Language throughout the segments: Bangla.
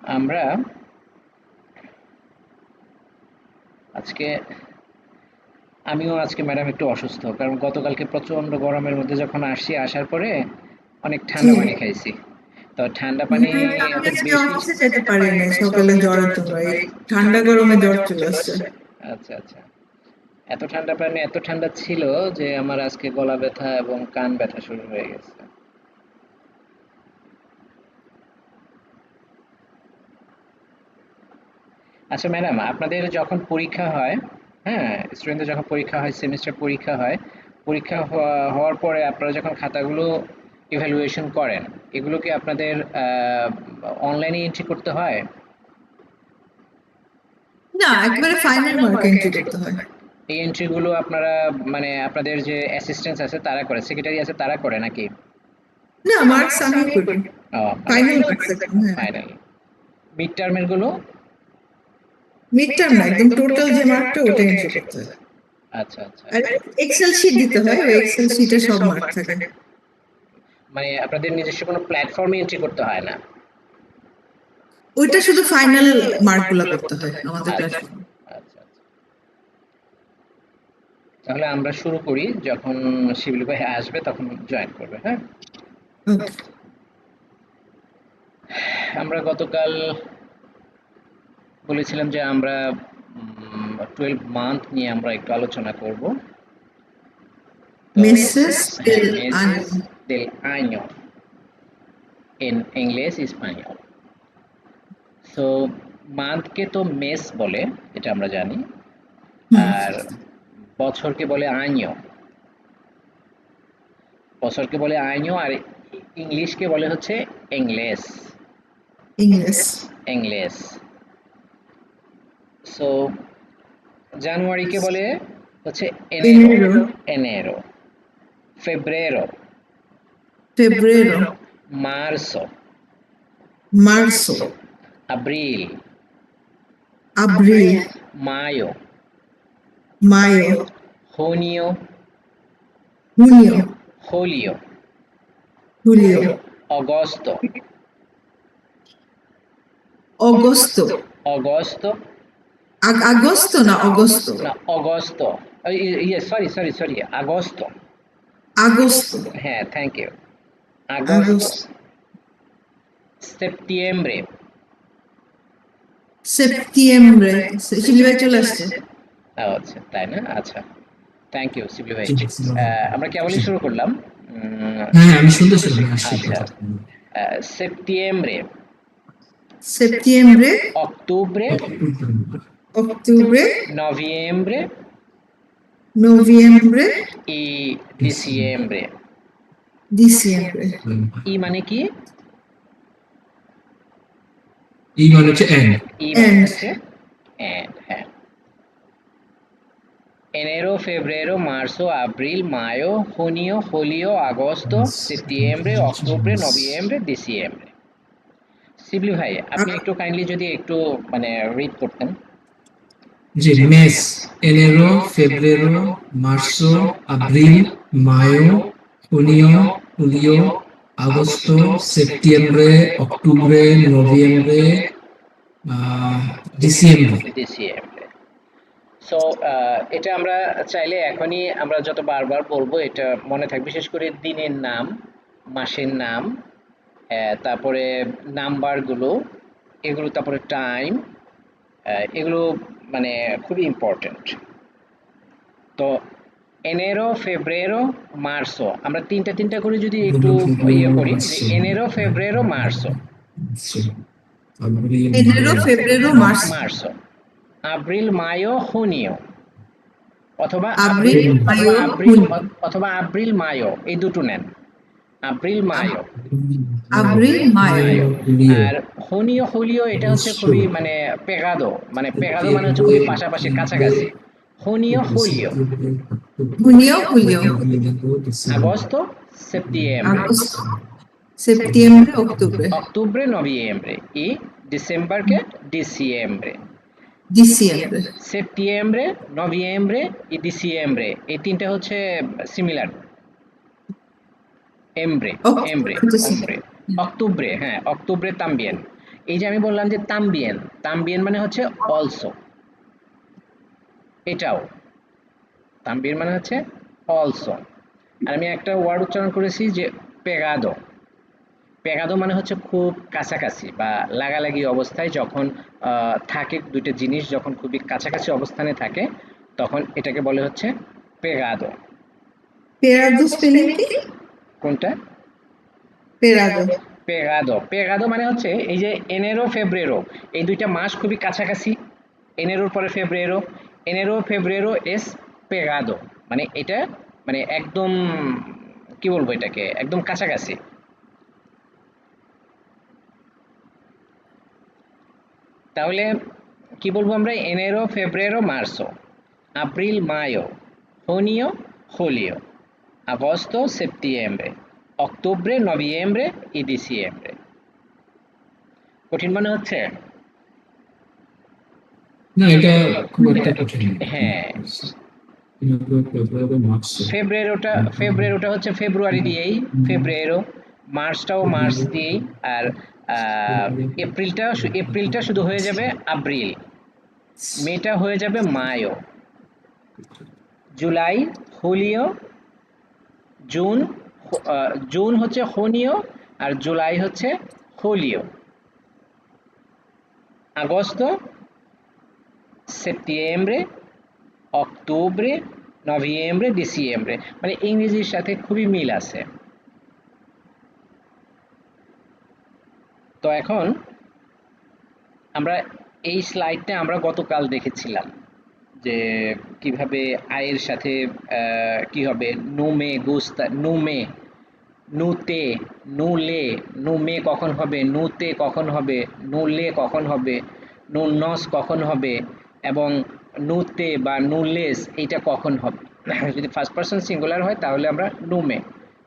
আমরা আজকে আমিও আজকে ম্যাডাম একটু অসুস্থ, কারণ গতকালকে প্রচন্ড গরমের মধ্যে যখন আসছি, আসার পরে অনেক জি। ঠান্ডা পানি খাইছি। তো ঠান্ডা পানি আমি খুব আজকে বেশি। অফিসে যেতে পারি নাই সকালে জ্বরের জন্য। এই ঠান্ডা গরমে জ্বর চলে আসছে। আচ্ছা আচ্ছা, এত ঠান্ডা পানি এত ঠান্ডা ছিল যে আমার আজকে গলা ব্যথা এবং কান ব্যথা শুরু হয়ে গেছে। আচ্ছা ম্যাডাম, আপনাদের যখন পরীক্ষা হয়, হ্যাঁ, স্টুডেন্টদের যখন পরীক্ষা হয়, সেমিস্টার পরীক্ষা হয়, পরীক্ষা হওয়ার পরে আপনারা যখন খাতাগুলো ইভ্যালুয়েশন করেন, এগুলো কি আপনাদের অনলাইনে এন্ট্রি করতে হয়? না, একেবারে ফাইনাল মার্ক এন্ট্রি করতে হয়। এই এন্ট্রিগুলো আপনারা মানে আপনাদের যে অ্যাসিস্ট্যান্ট আছে তারা করে, সেক্রেটারি আছে তারা করে নাকি? না, মার্কস আমি করি। ও, আপনারা ফাইনাল মার্কস একদম, হ্যাঁ। ফাইনাল। মিড টার্মের গুলো? মিড টার্ম না, একদম টোটাল যে মার্কটা ওটা এন্ট্রি করতে হয়। আচ্ছা আচ্ছা। আর এক্সেল শিট দিতে হয়, ওই এক্সেল শিটে সব মার্ক থাকে। মানে আপনাদের নিজস্ব কোনো প্ল্যাটফর্মে এন্ট্রি করতে হয় না? ওইটা শুধু ফাইনাল মার্ক গুলা করতে হয় আমাদের আচ্ছা প্ল্যাটফর্মে। আচ্ছা আচ্ছা। তাহলে আমরা শুরু করি, যখন শিবলি ভাই আসবে তখন জয়েন করবে, হ্যাঁ? আমরা গতকাল বলেছিলাম যে আমরা 12 মান্থ নিয়ে আমরা একটু আলোচনা করব। তো মেসেস হ্যাঁ, del meses año। del año en inglés español। So মান্থকে তো মেস বলে, এটা আমরা জানি। হুম। আর বছরকে বলে আño। বছরকে বলে আño, আর ইংলিশকে বলে হচ্ছে ইংলেস। ইংলিশ। ইংলেস। সো জানুয়ারিকে বলে হচ্ছে এনেরো। enero। এনেরো। ফেব্রেরো। febrero। মার্সো। marzo। আব্রিল। abril। মায়ো। mayo। জুনিও। junio। julio। julio। August. agosto। August. agosto না agosto। না, অগস্ট। ইয়ে, sorry sorry sorry, August. agosto। হ্যাঁ, থ্যাংক ইউ। আগস্ট। agosto। সেপ্টেম্বরে। septiembre। শিবলি ভাই চলে আসছে। আচ্ছা, তাই না? আচ্ছা, থ্যাংক ইউ শিবলি ভাই। আমরা কেবলই শুরু করলাম। হ্যাঁ, আমি শুনতেছিলাম, আমি আসছি আচ্ছা। কথা। সেপ্টেম্বরে। septiembre। অক্টোবরে। octubre। নভেম্বরে। noviembre। y diciembre। diciembre। ই মানে কি? ই মানে হচ্ছে এন্ড। ই মানে and। হচ্ছে and, হ্যাঁ। enero, febrero, marzo, abril, mayo, junio, julio, agosto, septiembre, octubre, noviembre, diciembre। শিবলি ভাই, আপনি একটু কাইন্ডলি যদি একটু মানে রিড করতেন। জি, মেস, এনেরো, ফেব্রেরো, মার্সো, আব্রিল, মায়ো, জুনিও, জুলিও, আগস্টো, সেপ্টেম্বরে, অক্টোবরে, নভেম্বরে, ডিসেম্বর। ডিসিএমরে। সো এটা আমরা চাইলে এখনই আমরা যত বারবার বলবো এটা মনে থাকবে, বিশেষ করে দিনের নাম, মাসের নাম, তারপরে নাম্বারগুলো, এগুলো, তারপরে টাইম, এগুলো মানে খুবই ইম্পর্টেন্ট। তো এনেরো, ফেব্রেরো, মার্সো, আমরা তিনটা তিনটা করে যদি একটু ইয়ে করি, যে এনেরো, ফেব্রেরো, মার্সো। enero febrero marzo। মার্সো। আব্রিল, মায়ো, জুনিও, অথবা abril আব্রিল, অথবা mayo আব্রিল, junio। অথবা আব্রিল মায়ো, এই দুটো নেন। আব্রিল মায়ো। abril mayo। মায়ো। জুলিও, আর হুনিও, হুলিও, এটা হচ্ছে অবশ্য খুবই মানে পেগাদো, মানে পেগাদো মানে হচ্ছে খুবই পাশাপাশি, কাছাকাছি। হুনিও, হুলিও। junio julio। আগস্ট, সেপ্টেম্বরে। agosto। septiembre octubre। octubre, noviembre y diciembre que diciembre। diciembre। সেপ্টেম্বরে, নভেম্বরে ই ডিসেম্বরে, এই তিনটা হচ্ছে সিমিলার। এমব্রে। এমব্রে। octubre। অক্টোবরে, হ্যাঁ, অক্টোবরে তাম্বিয়েন। এই যে আমি বললাম যে তাম্বিয়েন, তাম্বিয়েন মানে হচ্ছে অলসো, এটাও তাম্বিয়েন মানে হচ্ছে অলসো। আর আমি একটা ওয়ার্ড উচ্চারণ করেছি যে পেগাদো, পেগাদো মানে হচ্ছে খুব কাছাকাছি বা লাগালাগি অবস্থায় যখন থাকে, দুইটা জিনিস যখন খুবই কাছাকাছি অবস্থানে থাকে তখন এটাকে বলে হচ্ছে পেগাদো। পেরাদো স্পেলিং কি? কোনটা? পেরাদো। পেগাদো, পেগাদো মানে হচ্ছে এই যে এনেরো ফেব্রেরো, এই দুইটা মাস খুবই কাছাকাছি, এনেরোর পরে ফেব্রেরো, এনেরো ফেব্রেরো এস পেগাদো, মানে এটা মানে একদম কি বলবো এটাকে, একদম কাছাকাছি। তাহলে কি বলবো আমরা? এনেরো ফেব্রেরো Marceau, abril mayo, junio julio, agosto septiembre, octubre noviembre y diciembre। কঠিন মনে হচ্ছে? না, এটা খুব একটা কঠিন না। হ্যাঁ, ফেব্রুয়ারি, মার্চ, ফেব্রুয়ারিটা হচ্ছে ফেব্রুয়ারি দিয়েই, ফেব্রুয়ারো, মার্চটাও মার্চ দিয়েই, আর এপ্রিলটা শুধু হয়ে যাবে আব্রিল, মেটা হয়ে যাবে মায়ো, জুলাই হুলিও, জুন জুন হচ্ছে হোনিও, আর জুলাই হচ্ছে হোলিও, আগস্ট সেপ্টেম্বরে, অক্টোবরে, নভেম্বরে, ডিসেম্বরে, মানে ইংরেজির সাথে খুবই মিল আছে। তো এখন আমরা এই স্লাইডটা আমরা গতকাল দেখেছিলাম যে কিভাবে আয়ের সাথে কি হবে, নুমে গুস্তা, নুমে, নুতে, নুলে, নুমে কখন হবে, নুতে কখন হবে, নুলে কখন হবে, নুনস কখন হবে, এবং নুতে বা নুলেস এইটা কখন হবে। যদি ফার্স্ট পারসন সিঙ্গুলার হয় তাহলে আমরা নুমে,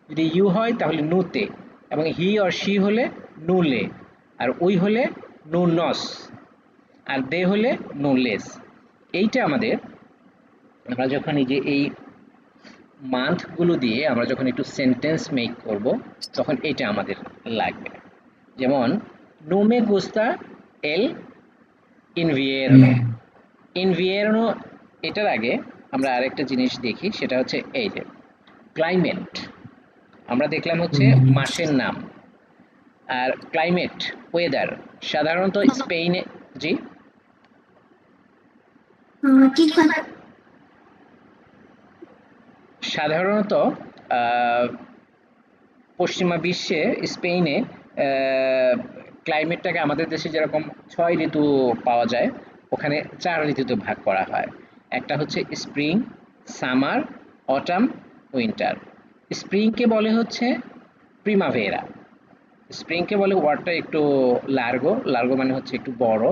যদি ইউ হয় তাহলে নুতে, এবং হি অর শি হলে নুলে, আর উই হলে নুনস, আর দে হলে নুলেস। এইটা আমাদের, আমরা যখন এই যে এই মান্থগুলো দিয়ে আমরা যখন একটু সেন্টেন্স মেক করব তখন এটা আমাদের লাগবে। যেমন নুমে গুস্তা এল ইনভিয়েরনো, ইনভিয়েরনো, এটার আগে আমরা আরেকটা জিনিস দেখি, সেটা হচ্ছে এই যে ক্লাইমেট। আমরা দেখলাম হচ্ছে মাসের নাম, আর ক্লাইমেট, ওয়েদার, সাধারণত স্পেনে, জি কি কয়? সাধারণত পশ্চিমা বিশ্বে, স্পেনে ক্লাইমেটটাকে আমাদের দেশে যেরকম 6 ঋতু পাওয়া যায়, ওখানে 4 ঋতুতে ভাগ করা হয়। একটা হচ্ছে স্প্রিং, সামার, অটাম, উইন্টার। স্প্রিংকে বলে হচ্ছে প্রিমাভেরা, স্প্রিংকে বলে ওয়ার্ডটা একটু লার্গো, লার্গো মানে হচ্ছে একটু বড়।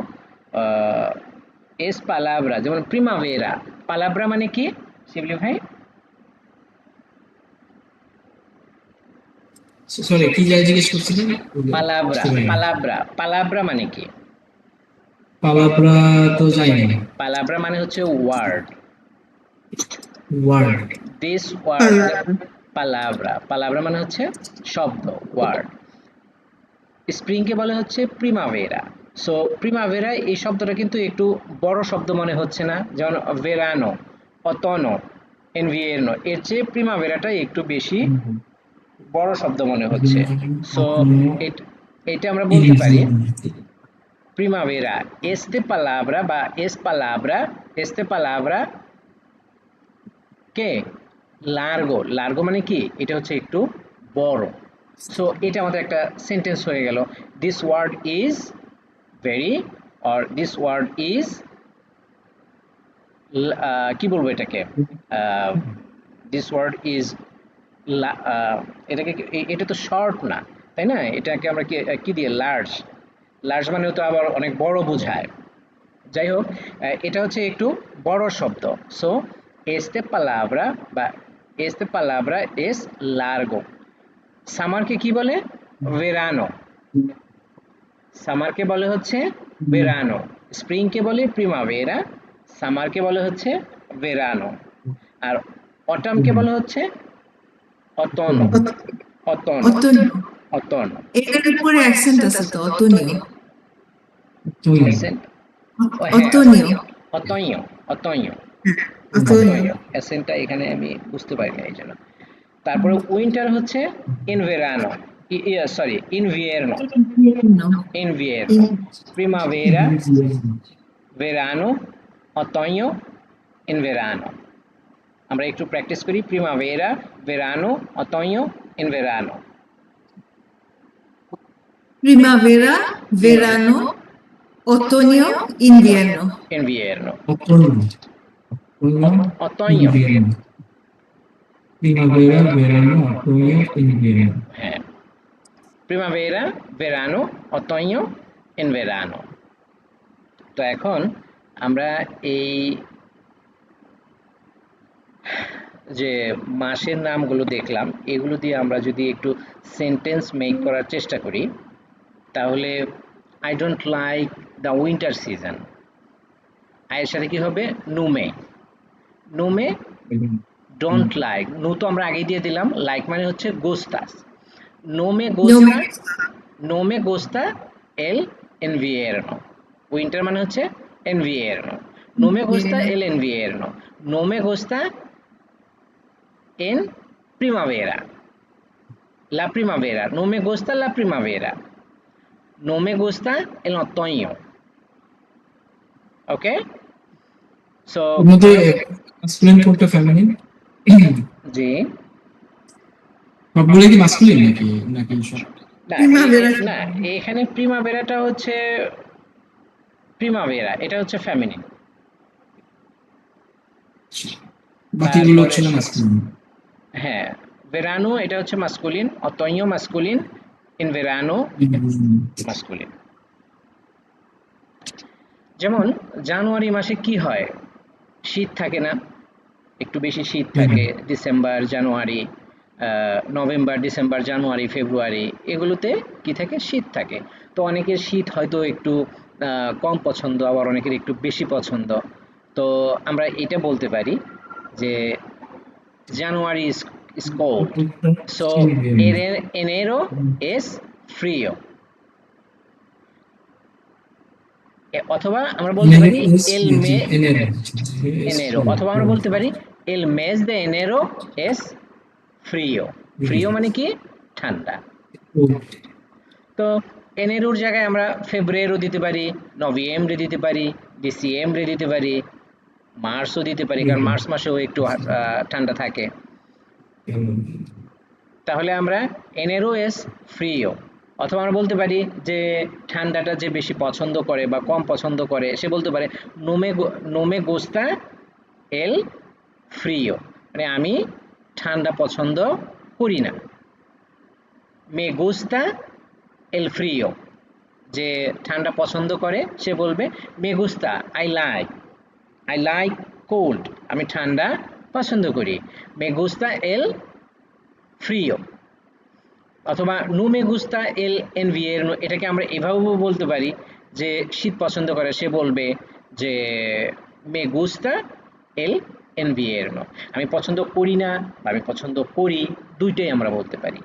এস পালাব্রা, যেমন প্রিমাভেরা, পালাব্রা মানে কি শিবলি ভাই? সরি, কি যা জিজ্ঞেস করছিলেন? পালাব্রা, বুঝতে পারিনি। পালাব্রা, পালাব্রা মানে কি? পালাব্রা তো যাই নাই। পালাব্রা মানে হচ্ছে ওয়ার্ড, ওয়ার্ড। দিস ওয়ার্ড, পালাব্রা, পালাব্রা মানে হচ্ছে শব্দ, ওয়ার্ড। স্প্রিংকে বলে হচ্ছে প্রিমাভেরা। সো প্রিমাভেরা এই শব্দটা কিন্তু একটু বড় শব্দ মনে হচ্ছে না? যেমন ভেরানো, অতনো, এনভিয়েরনো, এর চেয়ে প্রিমাভেরাটা একটু বেশি বড় শব্দ মনে হচ্ছে। সো এটা আমরা বলতে পারি primavera, este palabra বা es palabra, este palabra কে লার্গো, লার্গো মানে কি, এটা হচ্ছে একটু বড়। সো এটা আমাদের একটা সেন্টেন্স হয়ে গেল, this word is very, or this word is, কি বলবো এটাকে, দিস ওয়ার্ড ইজ, এটাকে এটা তো শর্ট না, তাই না? এটাকে আমরা কি দিয়ে, লার্জ, লার্জ মানে তো আবার অনেক বড় বোঝায়। যাই হোক, এটা হচ্ছে একটু বড় শব্দ। সো este palabra বা este palabra es largo। সামারকে কি বলে? ভেরানো, সামারকে বলে হচ্ছে ভেরানো। স্প্রিংকে বলে প্রিমাভেরা, সামারকে বলে হচ্ছে ভেরানো, আর অটামকে বলে হচ্ছে অতনো, অতনো, অতন। অতনো। এটার উপরে অ্যাকসেন্ট আছে তো, অতনীয়। Otoño. এসেন্ট ও হ্যাঁ Otoño. অতঞ অতঞ Otoño. অতঞ এসেন্টটা এখানে আমি বুঝতে পারি না এই জন্য। তারপরে উইন্টার হচ্ছে ইনভেরানো, সরি ইনভিয়েরনো, Invierno. ইনভিয়েরনো, প্রিমাভেরা, verano, otoño, inverano। আমরা একটু প্র্যাকটিস করি, প্রিমাভেরা, verano, otoño, inverano। Primavera, verano, otoño, invierno. invierno, Otoño. Otoño, otoño, invierno. Primavera, verano, otoño, invierno. হ্যাঁ, primavera, verano, otoño, inverano। তো এখন আমরা এই যে মাসের নামগুলো দেখলাম, এগুলো দিয়ে আমরা যদি একটু সেন্টেন্স মেক করার চেষ্টা করি, তাহলে I don't like the winter season, আয়ের সাথে কি হবে, নুমে, নুমে ডোন্ট লাইক, নু তো আমরা আগেই দিয়ে দিলাম, লাইক মানে হচ্ছে গোস্তাস, নোমে No গোস্তা, me নোমে গোস্তা এল ইনভিয়েরনো, উইন্টার মানে হচ্ছে ইনভিয়েরনো, নোমে গোস্তা invierno. এল ইনভিয়েরনো, নোমে গোস্তা en primavera, la primavera, no me gusta la primavera, no me gusta el otoño, okay? So এর মধ্যে মাস্কুলিন কোনটা ফেমিনিন? জি সবগুলো কি মাস্কুলিন নাকি নাকি সব? না Primavera. না, এখানে প্রিমাভেরাটা হচ্ছে প্রিমাভেরা, এটা হচ্ছে ফেমিনিন। বাকিগুলো তারপরে হচ্ছিল মাস্কুলিন। হ্যাঁ, ভেরানো এটা হচ্ছে মাস্কুলিন, অতঞো মাস্কুলিন, ইনভেরানো মাস্কুলিন। যেমন জানুয়ারি মাসে কি হয়, শীত থাকে না, একটু বেশি শীত থাকে, December January, November December January February, এগুলোতে কি থাকে, শীত থাকে। তো অনেকের শীত হয়তো একটু কম পছন্দ, আবার অনেকের একটু বেশি পছন্দ। তো আমরা এটা বলতে পারি যে জানুয়ারি is cold, so enero es frío, অথবা আমরা বলতে পারি el mes enero, অথবা আমরা বলতে পারি el mes de enero es frío, frío মানে কি, ঠান্ডা। তো এনেরোর জায়গায় আমরা ফেব্রুয়ারিও দিতে পারি, নভেম্বরে দিতে পারি, ডিসেম্বরে দিতে পারি, মার্চও দিতে পারি, কারণ মার্চ মাসেও একটু ঠান্ডা থাকে। তাহলে আমরা এনেরো এস ফ্রিও, অথবা আমরা বলতে পারি যে ঠান্ডাটা যে বেশি পছন্দ করে বা কম পছন্দ করে, সে বলতে পারে নোমে গোস্তা এল ফ্রিও, মানে আমি ঠান্ডা পছন্দ করি না। মে গুস্তা এল ফ্রিও, যে ঠান্ডা পছন্দ করে সে বলবে মে গুস্তা আই লাইক কোল্ড, আমি ঠান্ডা পছন্দ করি। মে গুস্তা এল ফ্রিও, অথবা নু মে গুস্তা এল এনভিয়েরনো, এটাকে আমরা এভাবেও বলতে পারি যে শীত পছন্দ করে সে বলবে যে মে গুস্তা এল এনভিয়েরনো, আমি পছন্দ করি না বা আমি পছন্দ করি, দুইটাই আমরা বলতে পারি।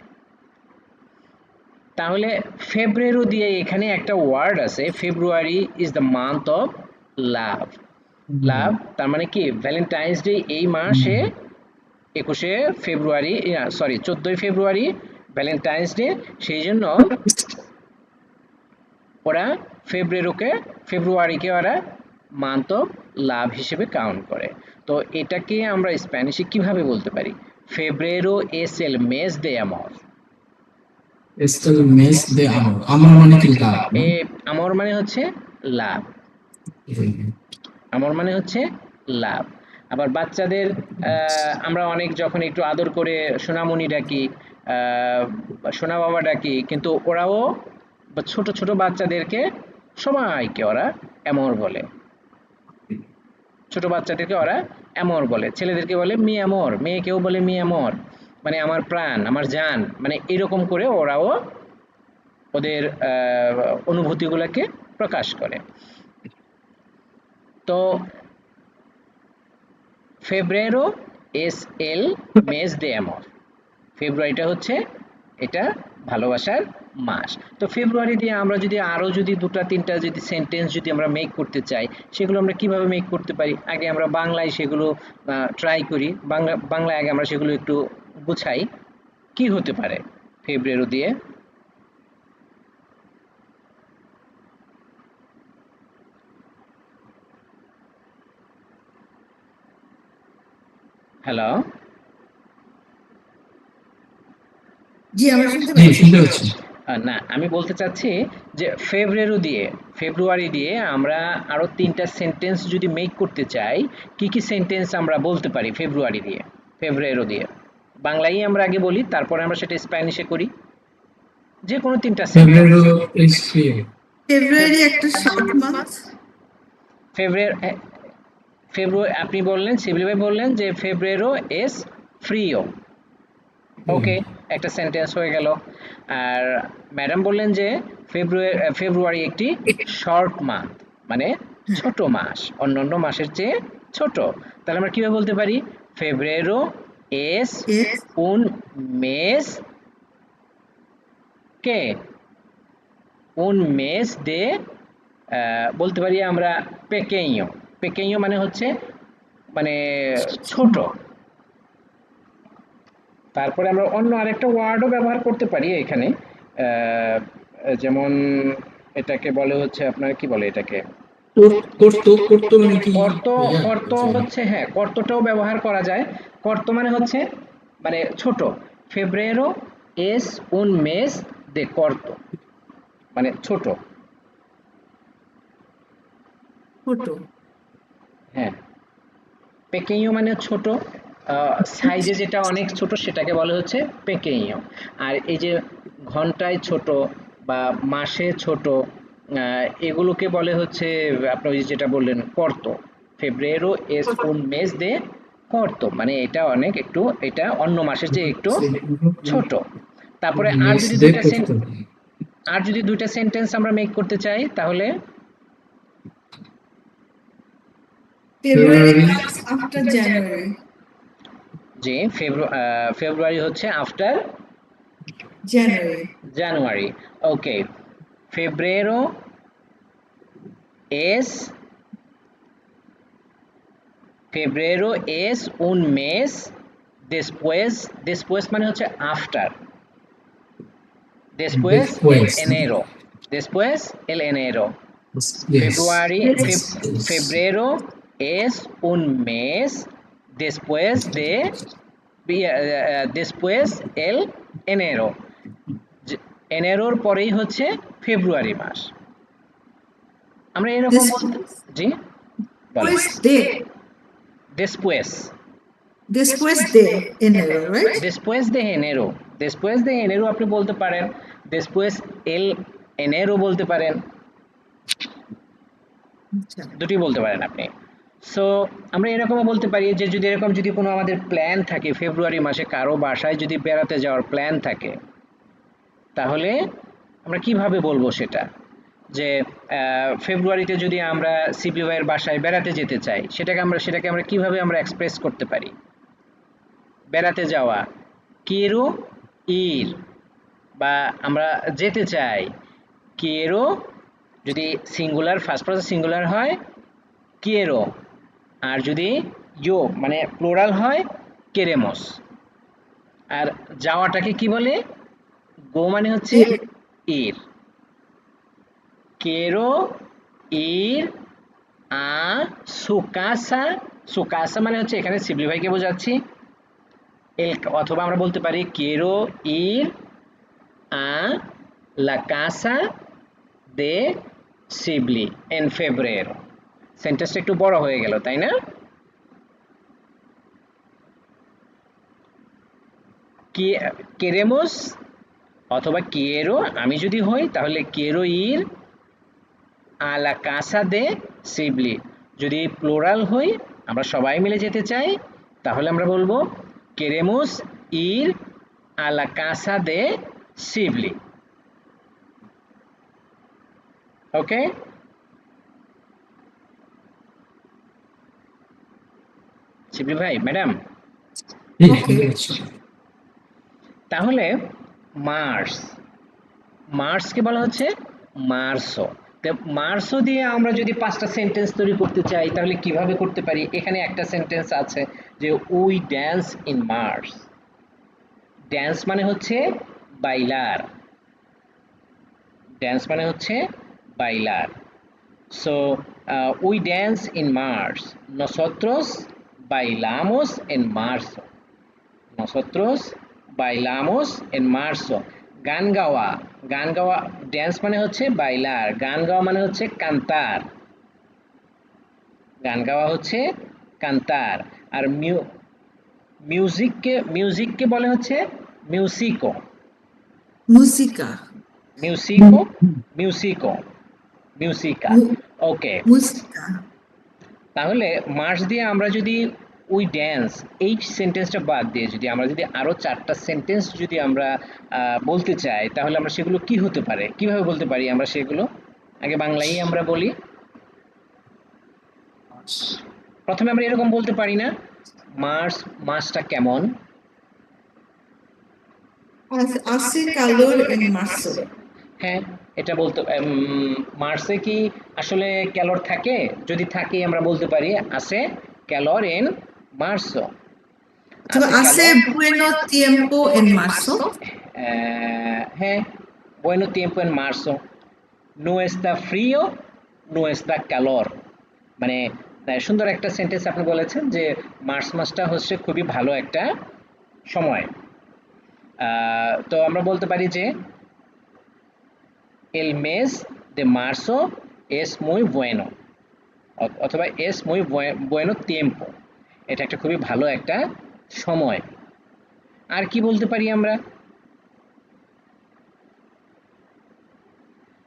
তাহলে ফেব্রুয়ারি দিয়ে এখানে একটা ওয়ার্ড আছে, February is the month of love, love তার মানে কি, ভ্যালেন্টাইন্স ডে এই মাসে 21শে ফেব্রুয়ারি, সরি 14ই ফেব্রুয়ারি ভ্যালেন্টাইন্স ডে, সেই জন্য ওরা ফেব্রুয়ারিকে ওরা মান্থ অফ লাভ হিসেবে কাউন্ট করে। তো এটাকে আমরা স্প্যানিশে কিভাবে বলতে পারি, ফেব্রেরো es el mes de amor, Es el mes de amor. Amor মানে কি লাভ, না? আমর মানে হচ্ছে লাভ, আমর মানে হচ্ছে লাভ। আবার বাচ্চাদের আমরা অনেক যখন একটু আদর করে সোনামণি ডাকি, সোনা বাবা ডাকি, কিন্তু ওরাও ছোট ছোট বাচ্চাদেরকে সবাইকে ওরা অ্যামর বলে, ছোট বাচ্চাদেরকে ওরা অ্যামর বলে, ছেলেদেরকে বলে মি অ্যামর, মেয়েকেও বলে মি অ্যামর, মানে আমার প্রাণ আমার জান, মানে এরকম করে ওরাও ওদের অনুভূতিগুলোকে প্রকাশ করে। তো ফেব্রুয়ারি এস এল মেস দে অ্যামর, ফেব্রুয়ারিটা হচ্ছে এটা ভালোবাসার মাস। তো ফেব্রুয়ারি দিয়ে আমরা যদি আরো যদি দুটা তিনটা যদি সেন্টেন্স যদি আমরা মেক করতে চাই, সেগুলো আমরা কিভাবে মেক করতে পারি? আগে আমরা বাংলায় সেগুলো ট্রাই করি। বাংলায় আগে আমরা সেগুলো একটু গুছাই। কি হতে পারে ফেব্রুয়ারি দিয়ে? হ্যালো? জি আমরা শুনতে জি পাচ্ছি। শুনতে পাচ্ছি। না, আমি বলতে চাচ্ছি যে ফেব্রুয়ারি দিয়ে আমরা আরো তিনটা সেন্টেন্স যদি মেক করতে চাই, কি কি সেন্টেন্স আমরা বলতে পারি ফেব্রুয়ারি দিয়ে, ফেব্রুয়ারি দিয়ে? বাংলায় আমরা আগে বলি, তারপরে আমরা সেটা স্প্যানিশে করি। যে কোনো তিনটা sentence. February is free. February একটা শর্ট মান্থ। ফেব্রুয়ারি ফেব্রুয়ারি আপনি বললেন, শিবলি ভাই বললেন যে ফেব্রুয়ারো এস ফ্রিও। ওকে, একটা সেন্টেন্স হয়ে গেল। আর ম্যাডাম বললেন যে ফেব্রুয়ারি একটি শর্ট মান্থ, মানে ছোট মাস, অন্যান্য মাসের চেয়ে ছোট। তাহলে আমরা কিভাবে বলতে পারি? ফেব্রুয়ারো এস এস un mes que un mes de বলতে পারি আমরা পেকেño। পেকেño মানে হচ্ছে মানে ছোট। তারপরে আমরা অন্য আরেকটা ওয়ার্ডও ব্যবহার করতে পারি এখানে। আহ, যেমন এটাকে বলে হচ্ছে আপনার কি বলে এটাকে? করতো করতো মানে কি? কর্ত। ইয়া, কর্ত যে হচ্ছে, হ্যাঁ, কর্তটাও ব্যবহার করা যায়। কর্ত মানে হচ্ছে মানে ছোট। ফেব্রুয়ারো এস উন মেস দে কর্ত, মানে ছোট। ফটো। হ্যাঁ, পেকেইও মানে ছোট, সাইজে যেটা অনেক ছোট সেটাকে বলে হচ্ছে পেকেইও। আর এই যে ঘন্টায় ছোট বা মাসে ছোট, এগুলোকে বলে হচ্ছে আপনি ওই যেটা বললেন কর্ত। ফেব্রুয়ারো এস উন মেস দে কর্ত, মানে এটা অনেক একটু, এটা অন্য মাসের চেয়ে একটু ছোট। তারপরে আর মেস যদি দে দুইটা করতো। আর যদি দুইটা সেন্টেন্স আমরা মেক করতে চাই তাহলে ফেব্রুয়ারি কামস আফটার জানুয়ারি। যে ফেব্রুয়ারি হচ্ছে আফটার জানুয়ারি। জানুয়ারি। ওকে, febrero es febrero es un mes después মানে হচ্ছে after, después el Después. enero, después el enero. Yes. February, Yes. febrero es un mes después de después el enero. এনেরোর পরেই হচ্ছে ফেব্রুয়ারি মাস। আমরা এরকম বলতে, জি বলেন। Después de. después Después de enero, right? después de enero, después de enero আপনি বলতে পারেন, después el enero বলতে পারেন, আচ্ছা। দুটি বলতে পারেন আপনি। সো আমরা এরকমও বলতে পারি যে যদি এরকম যদি কোনো আমাদের প্ল্যান থাকে, ফেব্রুয়ারি মাসে কারো বাসায় যদি বেড়াতে যাওয়ার প্ল্যান থাকে, তাহলে আমরা কিভাবে বলবো সেটা? যে ফেব্রুয়ারিতে যদি আমরা সিপি ভাইয়ের বাসায় বেড়াতে যেতে চাই, সেটাকে আমরা কিভাবে আমরা এক্সপ্রেস করতে পারি? বেড়াতে যাওয়া, কিরো ইর, বা আমরা যেতে চাই, কিয়েরো। যদি সিঙ্গুলার, ফার্স্ট পারসন সিঙ্গুলার হয় কিয়েরো, আর যদি ইয়ো মানে প্লোরাল হয় কেরেমস। আর যাওয়াটাকে কি বলে? গো মানে হচ্ছে ইর। কেরো ইর আ সুকাসা। সুকাসা মানে হচ্ছে এখানে সিবলি ভাইকে বোঝাচ্ছি। অথবা আমরা বলতে পারি কেরো ইর আ লা কাসা দে শিবলি এন ফেব্রুয়ারো। সেন্টেন্সটা একটু বড় হয়ে গেল, তাই না? কেরেমোস অথবা কিয়েরো, আমি যদি হই তাহলে কিয়েরো ইর আ লা কাসা দে শিবলি। যদি প্লোরাল হই, আমরা সবাই মিলে যেতে চাই, তাহলে আমরা বলবো কেরেমোস ইর আ লা কাসা দে শিবলি। ওকে, শিবলি ভাই, ম্যাডাম, জি ওকে। শুনতে পাচ্ছি। তাহলে মার্স, মার্সকে বলা হচ্ছে মার্সো। তো মার্সো দিয়ে আমরা যদি 5টা সেন্টেন্স তৈরি করতে চাই তাহলে কিভাবে করতে পারি? এখানে একটা সেন্টেন্স আছে যে we dance in March. Dance মানে হচ্ছে বাইলার, ড্যান্স মানে হচ্ছে বাইলার। So we dance in March, nosotros bailamos en marzo, nosotros bailamos en marzo। গান গাওয়া, গান গাওয়া, ড্যান্স মানে হচ্ছে বাইলার, গান গাওয়া মানে হচ্ছে কান্তার, গান গাওয়া হচ্ছে কান্তার। আর মিউজিককে, মিউজিককে বলে হচ্ছে মিউসিকো, música, মিউসিকো, মিউসিকো, মিউসিকা। mu- ওকে, música. তাহলে মার্চ দিয়ে আমরা যদি উই ড্যান্স এই সেন্টেন্সটা বাদ দিয়ে যদি আমরা যদি আরো 4টা সেন্টেন্স যদি আমরা বলতে চাই তাহলে আমরা সেগুলো কি হতে পারে, কিভাবে বলতে পারি আমরা সেগুলো? আগে বাংলায় আমরা বলি। প্রথমে আমরা এরকম বলতে পারি না, মার্চ মাসটা কেমন? Hace calor en marzo. হ্যাঁ, এটা বলতে মার্চে কি আসলে ক্যালর থাকে? যদি থাকে আমরা বলতে পারি আছে ক্যালর ইন মার্চো, So, আছে hace ক্যালর। bueno tiempo en marzo. হ্যাঁ, bueno tiempo en marzo, no está frío, no está calor। মানে সুন্দর একটা সেন্টেন্স আপনি বলেছেন যে মার্চ মাসটা হচ্ছে খুবই ভালো একটা সময়। তো আমরা বলতে পারি যে el mes de marzo es muy bueno, অথবা es muy bueno tiempo, এটা একটা খুবই ভালো একটা সময়। আর কি বলতে পারি আমরা?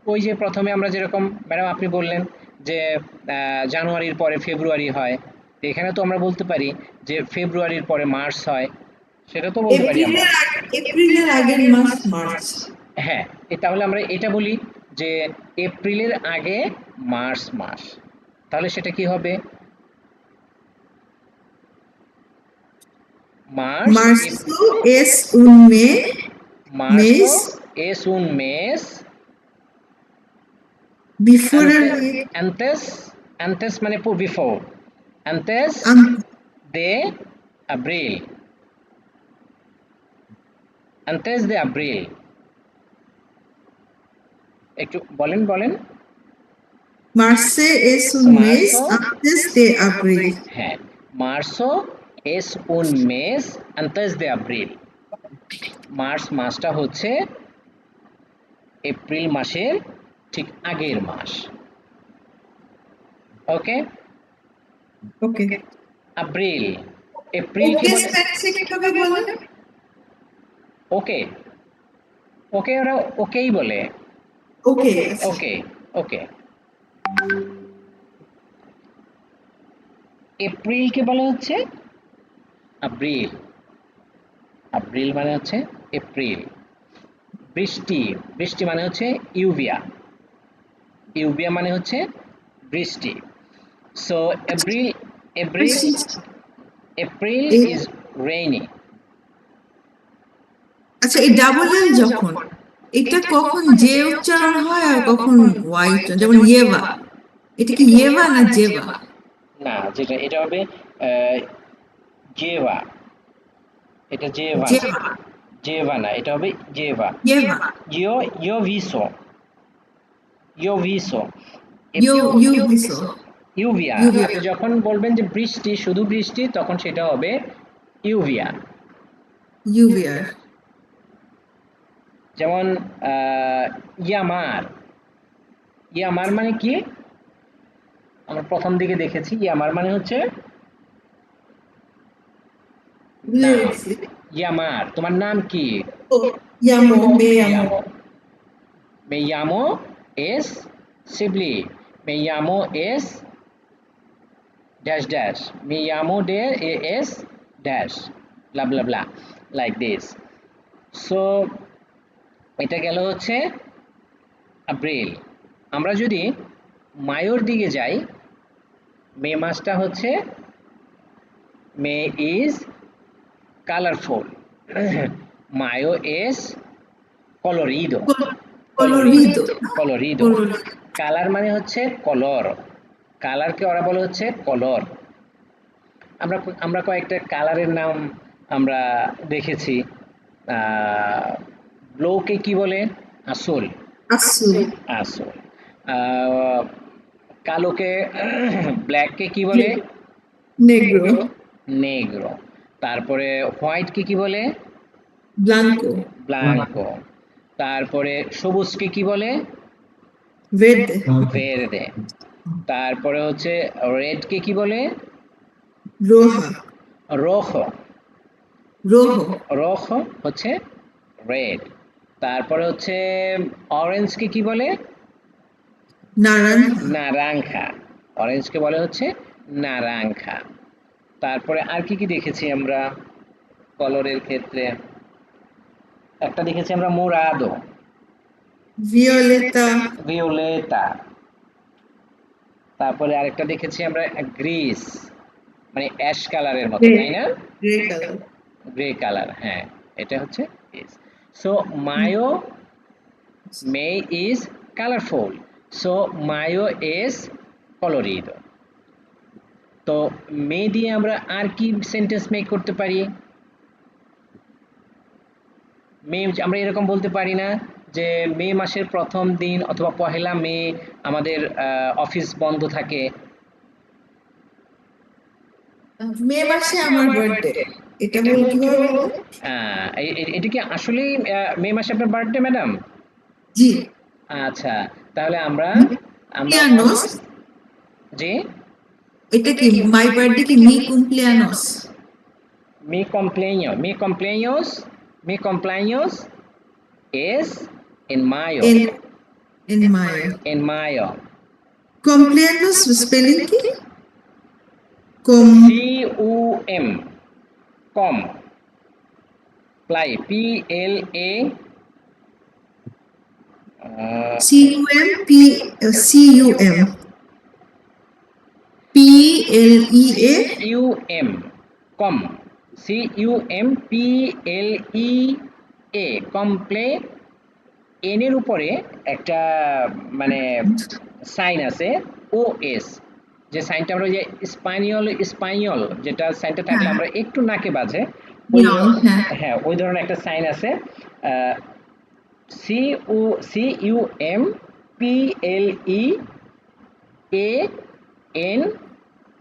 ওই যে প্রথমে আমরা যেরকম ম্যাডাম আপনি বললেন যে জানুয়ারির পরে ফেব্রুয়ারি হয়, তো এখানে তো আমরা বলতে পারি যে ফেব্রুয়ারির পরে মার্চ হয়, সেটা তো বলতে পারি আমরা। Epriler আগের মাস মার্চ। হ্যাঁ, তাহলে আমরা এটা বলি যে এপ্রিলের আগে মার্চ মাস, তাহলে সেটা কি হবে? March, Marzo es un মার্চো mes es un mes before antes, antes মানে before, antes an- de abril, antes de abril। একটু বলেন বলেন। Marce es un mes Marzo, antes de abril. হ্যাঁ, marzo es un mes antes de abril। March মাসটা হচ্ছে এপ্রিল মাসের ঠিক আগের মাস। ওকে, Okay. এপ্রিল, এপ্রিল কি Okay, বলে? স্প্যানিশে কিভাবে বলেন? ওকে, ওকে ওরা ওকেই বলে। Okay, আচ্ছা। ওকে, ওকে। এপ্রিলকে বলা হচ্ছে আব্রিল, আব্রিল মানে হচ্ছে এপ্রিল। বৃষ্টি, বৃষ্টি মানে হচ্ছে ইউভিয়া, ইউভিয়া মানে হচ্ছে বৃষ্টি। সো এপ্রিল, এপ্রিল, এপ্রিল এই- ইজ রেইনি। আচ্ছা, এই ডাবল এল যখন এটা কখন যে উচ্চারণ হয় আর কখন ওয়াই উচ্চারণ, যেমন ইয়েভা, এটা কি ইয়েভা না জেভা? না, যেটা এটা হবে জেভা, এটা জেভা না, জেভা, জেভা না, এটা হবে জেভা। ইয়েভা, ইয়ো, ইয়ো ভিসো, ইয়ো ভিসো। ইউ ভিসো, ইউভিয়া, ইউভিয়া, আপনি যখন বলবেন যে বৃষ্টি, শুধু বৃষ্টি, তখন সেটা হবে ইউভিয়া। ইউভিয়ার। যেমন ইয়ামার, ইয়ামার মানে কি? আমরা প্রথম দিকে দেখেছি ইয়ামার মানে হচ্ছে ভুলে নাম। গেছি। ইয়ামার, তোমার নাম কি? ও, ইয়ামো, মে ইয়ামো। llamo, me llamo es Sibli, me llamo es dash dash, me llamo de es dash, blah blah blah, like this। So এটা গেল হচ্ছে এপ্রিল। আমরা যদি মায়োর দিকে যাই, মে মাসটা হচ্ছে মে ইজ কালারফুল, মায়ো এস colorido, colorido, colorido. colorido, colour মানে হচ্ছে কলর, কালারকে ওরা বলে হচ্ছে কলর। আমরা আমরা কয়েকটা কালারের নাম আমরা দেখেছি। ব্লুকে কি বলে? আসল, azul, আসল। আহ, কালোকে ব্ল্যাককে কি বলে? negro, Negro. তারপরে হোয়াইটকে কি বলে? blanco, Blanco. তারপরে সবুজকে কি বলে? verde, ভেরদে। তারপরে হচ্ছে রেডকে কি বলে? roja, রোজো। rojo, রোজো হচ্ছে রেড। তারপরে হচ্ছে অরেঞ্জকে কি বলে? naranja, নারাঙ্গা। অরেঞ্জকে বলে হচ্ছে নারাঙ্গা। তারপরে আর কি কি দেখেছি আমরা কলরের ক্ষেত্রে? একটা দেখেছি আমরা মোরাদো, violeta, ভিওলেটা। তারপরে আরেকটা দেখেছি আমরা গ্রিস, মানে অ্যাশ কালারের মতো, তাই gray, না? gray color. গ্রে কালার, হ্যাঁ, এটা হচ্ছে গ্রিস। সো মায়ো, মে ইজ কালারফুল, সো মায়ো ইজ colorido। তো মে দিয়ে আমরা আর কি সেন্টেন্স মেক করতে পারি? মে আমরা এরকম বলতে পারি না যে মে মাসের প্রথম দিন অথবা পহেলা মে আমাদের অফিস বন্ধ থাকে। মে মাসে আমার বার্থডে, এটা কিভাবে বলবো? এটা কি আসলেই মে মাসে আপনার বার্থডে, ম্যাডাম? জি, আচ্ছা, তাহলে আমরা আমরা cumpleaños, জি, এটা কি মাই বার্থডে কি me cumpleaños, mi cumpleaños es en mayo, en mayo. en mayo, cumpleaños spelling কি? কম cum, com, play, PLA, C U M P C U M P L E A CUM, com, CUMPLEA, কমপ্লে। এন এর উপরে একটা মানে সাইন আছে, OS, যে সাইনটা আমরা ওই যে স্পাইনিয়ল যেটা সাইনটা থাকলে হ্যাঁ আমরা একটু নাকে বাজে, ওই ইয়ং, হ্যাঁ হ্যাঁ ওই ধরনের একটা সাইন আছে।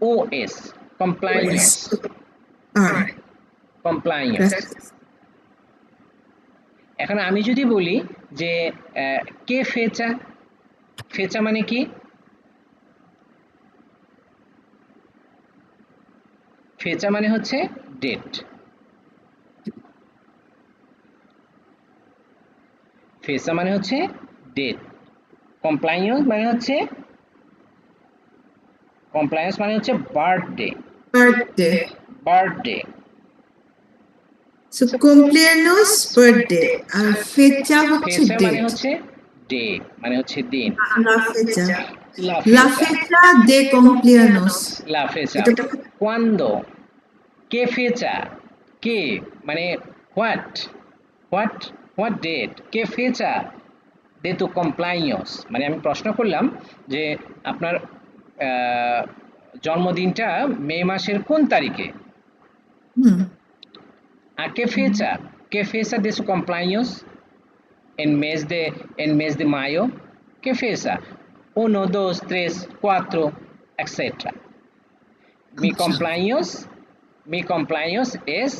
CUMPLEANOS, কমপ্লাইন্স, আর কমপ্লাইন্স। এখন আমি যদি বলি যে কে ফেচা, ফেচা মানে কি? ফেচা মানে হচ্ছে ডেট, ফেচা মানে হচ্ছে ডেট। কমপ্লায়েন্স মানে হচ্ছে birthday, birthday, birthday. So cumpleaños birthday আর ফেচা হচ্ছে ফেচা মানে ডেট, হচ্ছে ডে, মানে হচ্ছে দিন। লা ফেচা, লা লা ফেচা, ফেচা de cumpleaños, লা ফেচা। এটা cuando, কে ফেচা, কে মানে হোয়াট, হোয়াট হোয়াট ডেট, কে ফেচা de tu cumpleaños, মানে আমি প্রশ্ন করলাম যে আপনার জন্মদিনটা মে মাসের কোন তারিখে? হুম ¿A qué fecha de su cumpleaños en mes de mayo? ¿Qué fecha? 1, 2, 3, 4, etcétera. Mi আচ্ছা cumpleaños, mi cumpleaños es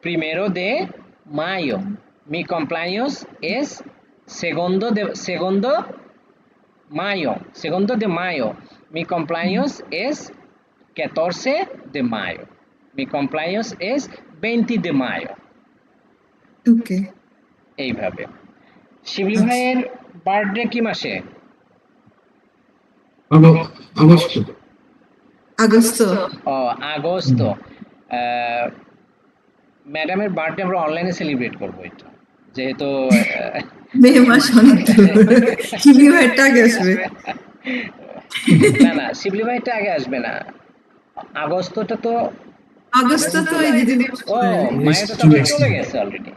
1 de mayo. Mi cumpleaños es segundo de mayo. Mi cumpleaños es 14 de mayo. Mi cumpleaños es 20 de mayo. ওকে এইভাবে। শিবলি আচ্ছা ভাইয়ের বার্থডে কি মাসে? আগস্ট, আগস্ট, ও, আগস্ট। ম্যাডামের বার্থডে আমরা অনলাইনে সেলিব্রেট করবো এটা, যেহেতু মে মাস অনেক দূর, শিবলি ভাইয়েরটা আগে আসবে। না না, শিবলি ভাইটা আগে আসবে না, আগস্টটা তো। আগস্ট তো এই দিদি ও, Yes, মায়োটা তো চলে আপনার আসছে। চলে গেছে অলরেডি।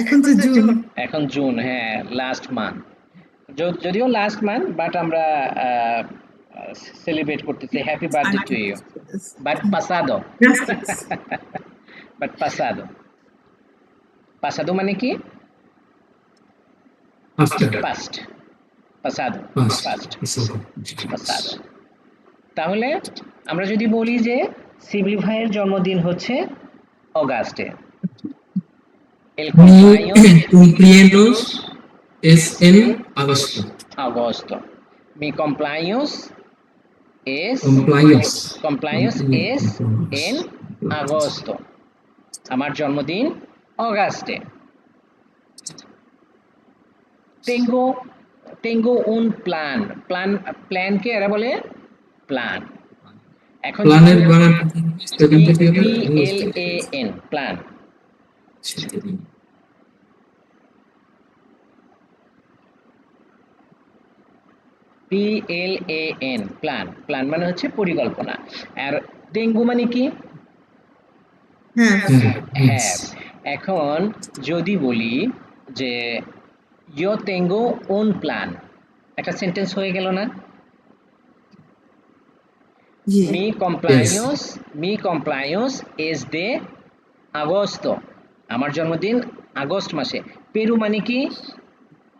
এখন তো জুন। এখন জুন, হ্যাঁ, লাস্ট মান্থ। যদিও লাস্ট মান্থ, বাট আমরা সেলিব্রেট করতেছি happy birthday to you, but পাসাদো। Gracias. বাট পাসাদো, পাসাদো মানে কি? After. পাস্ট, পাসাদো, Past. পাস্ট, So, পাসাদো। তাহলে আমরা যদি বলি যে সিবলি ভাইয়ের জন্মদিন হচ্ছে অগাস্টে, el Mi cumpleaños cumpleaños es en agosto. agosto, mi cumpleaños es Cumpleaños. cumpleaños es en agosto, আমার জন্মদিন অগাস্টে। tengo tengo un plan, plan কে এরা বলে প্ল্যান। এখন Planer বানান স্পেলিং থেকে পি হবে L A N, plan. P L A N, plan. Plan মানে হচ্ছে পরিকল্পনা। আর টেঙ্গু মানে কি? হ্যাঁ, হ্যাঁ। এখন যদি বলি যে yo tengo un plan, একটা সেন্টেন্স হয়ে গেল না? জি। mi cumpleaños es de agosto, আমার জন্মদিন আগস্ট মাসে। পেরু মানে কি?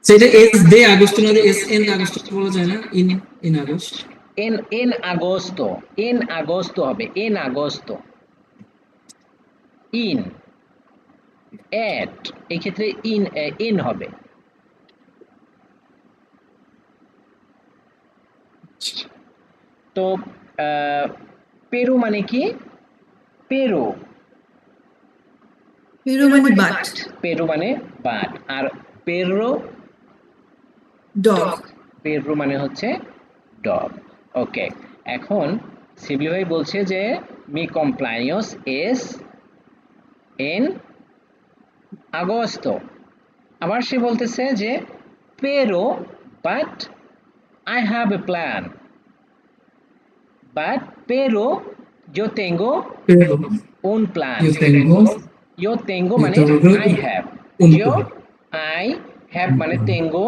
সেটা এস দে আগস্ট না এস এন আগস্ট বলা যায় না, in August. en agosto, en agosto হবে, en agosto। in, at, এই ক্ষেত্রে in হবে। তো পেরু মানে কি? পেরু, পেরু মানে বাট, পেরু মানে বাট। আর পেরো, ডগ। পেরু মানে হচ্ছে ডগ। ওকে, এখন শিবলি ভাই বলছে যে মি কমপ্লাইন্স এস এন আগস্ট, আবার সে বলতেছে যে পেরো but I have a plan, but পেরো yo tengo Pero un plan, yo tengo মানে I have, yo I have মানে tengo,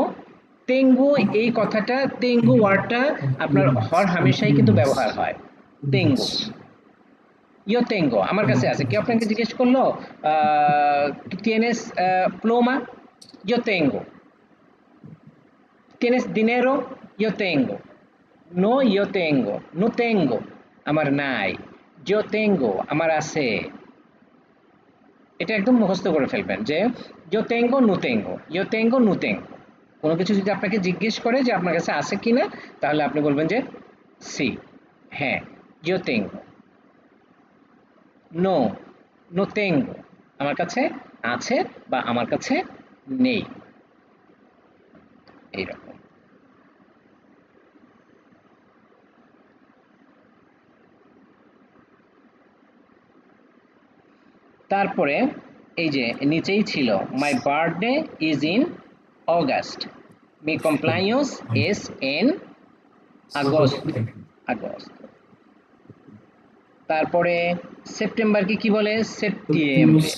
tengo এই কথাটা, tengo ওয়ার্ডটা আপনার হর হামেশাই কিন্তু ব্যবহার হয়। tengo, yo tengo আমার কাছে আছে। কেউ আপনাকে জিজ্ঞেস করলো ¿tú tienes pluma? yo tengo। ¿tienes dinero? yo tengo। no yo tengo, no tengo আমার নাই, yo tengo আমার আছে। এটা একদম মুখস্থ করে ফেলবেন যে yo tengo no tengo, yo tengo no tengo। কোনো কিছু যদি আপনাকে জিজ্ঞেস করে যে আপনার কাছে আছে কিনা, তাহলে আপনি বলবেন যে sí, হ্যাঁ, yo tengo। no, no tengo আমার কাছে আছে বা আমার কাছে নেই, এইরকম। তারপরে এই যে নিচেই ছিল my birthday is in August, me কমপ্লাইন্স এস এন আগস্ট, আগস্ট। তারপরে সেপ্টেম্বরকে কি বলে? সেপ্টিয়েম্বরে,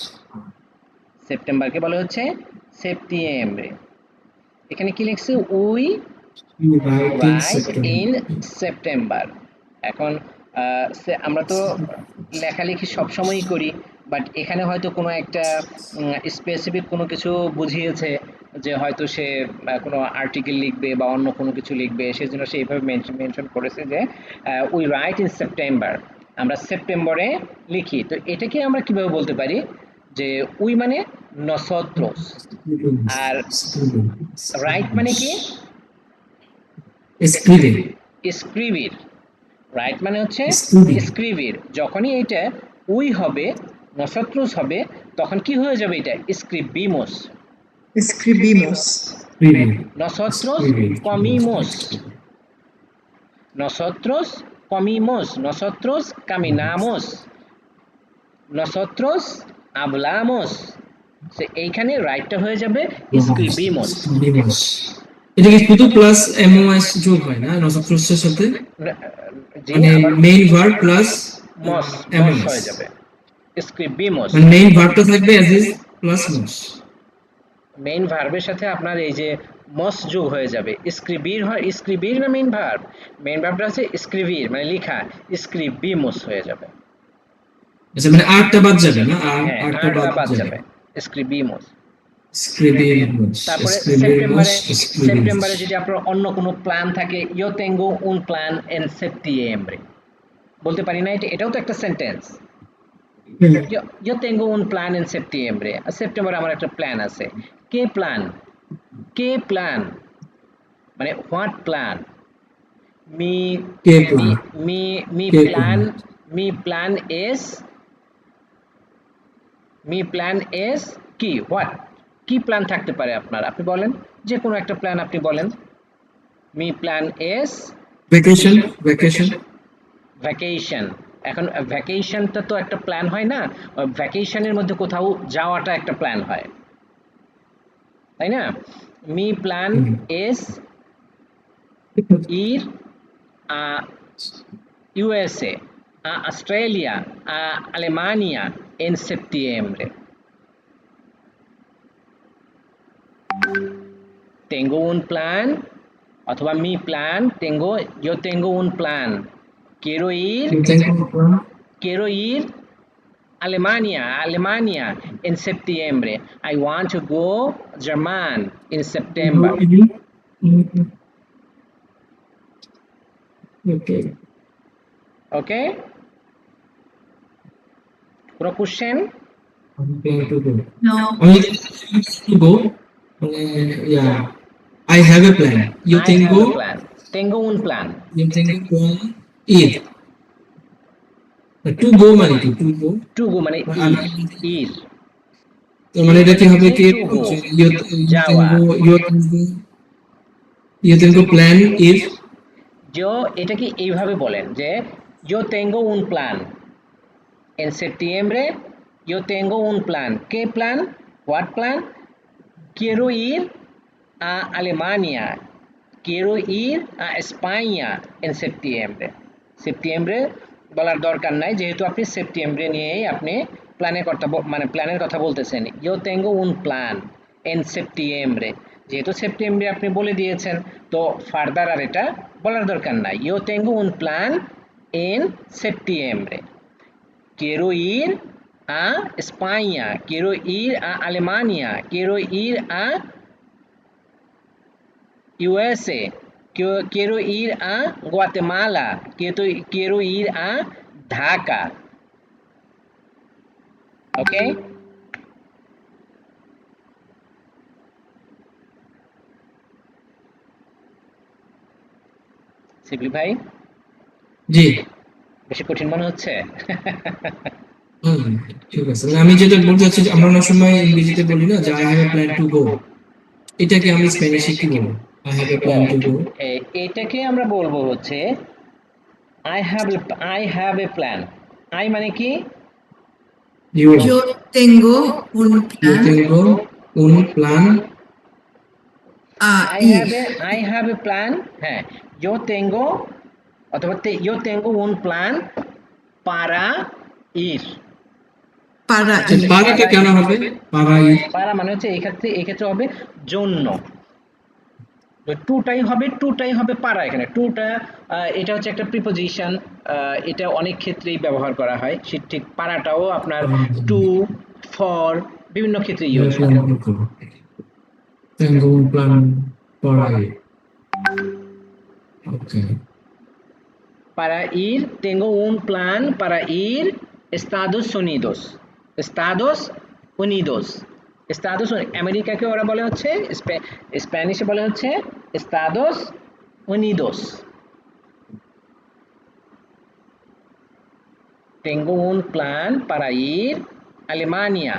সেপ্টেম্বরকে বলে হচ্ছে সেপ্টিয়েম্বরে। এখানে কি লিখছে? We write in September. এখন আমরা তো লেখালেখি সবসময়ই করি, বাট এখানে হয়তো কোনো একটা স্পেসিফিক কোনো কিছু বুঝিয়েছে যে হয়তো সে কোনো আর্টিকেল লিখবে বা অন্য কোনো কিছু লিখবে, সেজন্য সে এইভাবে মেনশন করেছে যে উই রাইট ইন সেপ্টেম্বর, আমরা সেপ্টেম্বরে লিখি। তো এটাকে আমরা কিভাবে বলতে পারি যে উই মানে নসত্রোস, আর রাইট মানে কি? escribe, স্ক্রিবির। রাইট মানে হচ্ছে Escribir. স্ক্রিবির। যখনই এটা উই হবে, নসত্রোস হবে, তখন কি হয়ে যাবে? এটা স্ক্রিবিমোস। escribimos, escribe, nosotros escribe. comimos, nosotros comimos, nosotros caminamos, nosotros hablamos। এইখানে রাইটটা হয়ে যাবে স্ক্রিবিমোস। Escribimos. এটা কি শুধু প্লাস এমওএস যোগ হয় না নসত্রসের সাথে? জি, মানে আবার মেইন ভার্ব প্লাস মস, মস এমওএস, হয়ে যাবে স্ক্রিবিমোস। মানে মেইন ভার্বটা থাকবে as is plus moss. Main ভার্বের সাথে আপনার এই যে মস যোগ হয়ে যাবে। স্ক্রিবির হয়, স্ক্রিবির না মেইন ভার্ব? মেইন ভার্বটা আছে স্ক্রিবির মানে লেখা, স্ক্রিবিমোস হয়ে যাবে। আচ্ছা মানে আরটা বাদ যাবে না, হ্যাঁ, আরটা আরটা বাদ বাদ যাবে। যাবে, স্ক্রিবিমোস। স্ক্রিবিমস, তারপরে স্ক্রিবিমস, সেপ্টেম্বরে, স্ক্রিবিমস। যদি আপনার অন্য কোনো প্ল্যান থাকে, yo tengo un plan en septiembre, বলতে পারি না, এটাও তো একটা sentence. yo tengo un plan en septiembre, সেপ্টেম্বরে আমার একটা প্ল্যান আছে। কে প্ল্যান? কে প্ল্যান মানে what plan? mi K mi plan, mi mi K plan. plan mi plan es mi plan es কি হোয়াট? কি প্ল্যান থাকতে পারে আপনার? আপনি বলেন, যে কোনো একটা প্ল্যান আপনি বলেন। mi plan es vacation, vacation. Vacation. এখন ভ্যাকেশনটা তো একটা প্ল্যান হয় না, ভ্যাকেশনের মধ্যে কোথাও যাওয়াটা একটা প্ল্যান হয়, তাই না? Me plan S ir a USA, a Australia, a Alemania en septiembre. Tengo un plan, অথবা mi plan, yo tengo un plan. Quiero ir, quiero ir Alemania en septiembre. I want to go German in September. Okay. Okay? কোনো question? No. Only to go. Yeah, I have a plan. You I think have go? a plan. Tengo un plan. You think go? Eat. To go মানে কি? To go. To go মানে ir, ir. তো মানে এটা কি হবে কি? To go, You think যাওয়া। go. You think go plan if. yo এটাকে এইভাবে বলেন যে yo tengo un plan en septiembre, yo tengo un plan. ¿Qué plan? What plan? Quiero ir a Alemania, quiero ir a España en septiembre. সেপ্টেম্বরে বলার দরকার নাই, যেহেতু আপনি সেপ্টেম্বরে নিয়েই আপনি প্ল্যানের কথা মানে প্ল্যানের কথা বলতেছেন। yo tengo un plan en septiembre, যেহেতু সেপ্টেম্বরে আপনি বলে দিয়েছেন, তো ফার্দার আর এটা বলার দরকার নাই। yo tengo un plan en septiembre. Quiero ir a España, quiero ir a Alemania, quiero ir a USA, quiero ir a Guatemala, quiero ir a Dhaka. Okay? শিবলি ভাই, জি। বেশি কঠিন মনে হচ্ছে? ঠিক আছে। মানে আমি যেটা বলতে চাচ্ছি যে আমরা অনেক সময় ইংরেজিতে বলি না যে I have a plan to go, এটাকে আমি স্প্যানিশে কি বলবো? I have a plan to go. এটাকে আমরা বলবো হচ্ছে I have a plan. I মানে কি? You Yo tengo un you plan tengo un plan a ir I have a plan. হ্যাঁ, yo tengo অথবা yo tengo un plan para ir. para ir. পারাটা কেন হবে? পারা ir. para মানে হচ্ছে এই ক্ষেত্রে হবে জন্য। টুটাই হবে পারা। এখানে টুটা এটা হচ্ছে একটা প্রিপোজিশন, এটা অনেক ক্ষেত্রেই ব্যবহার করা হয়। ঠিক পারাটাও আপনার টু, ফর বিভিন্ন ক্ষেত্রে ইউজ হয়। Tengo un plan para ir. Okay. Para ir, tengo un plan para ir Estados Unidos. Estados Unidos. আমেরিকাকে ওরা বলে হচ্ছে স্প্যানিশে বলে হচ্ছে Estados Unidos. Tengo un plan para ir a Alemania.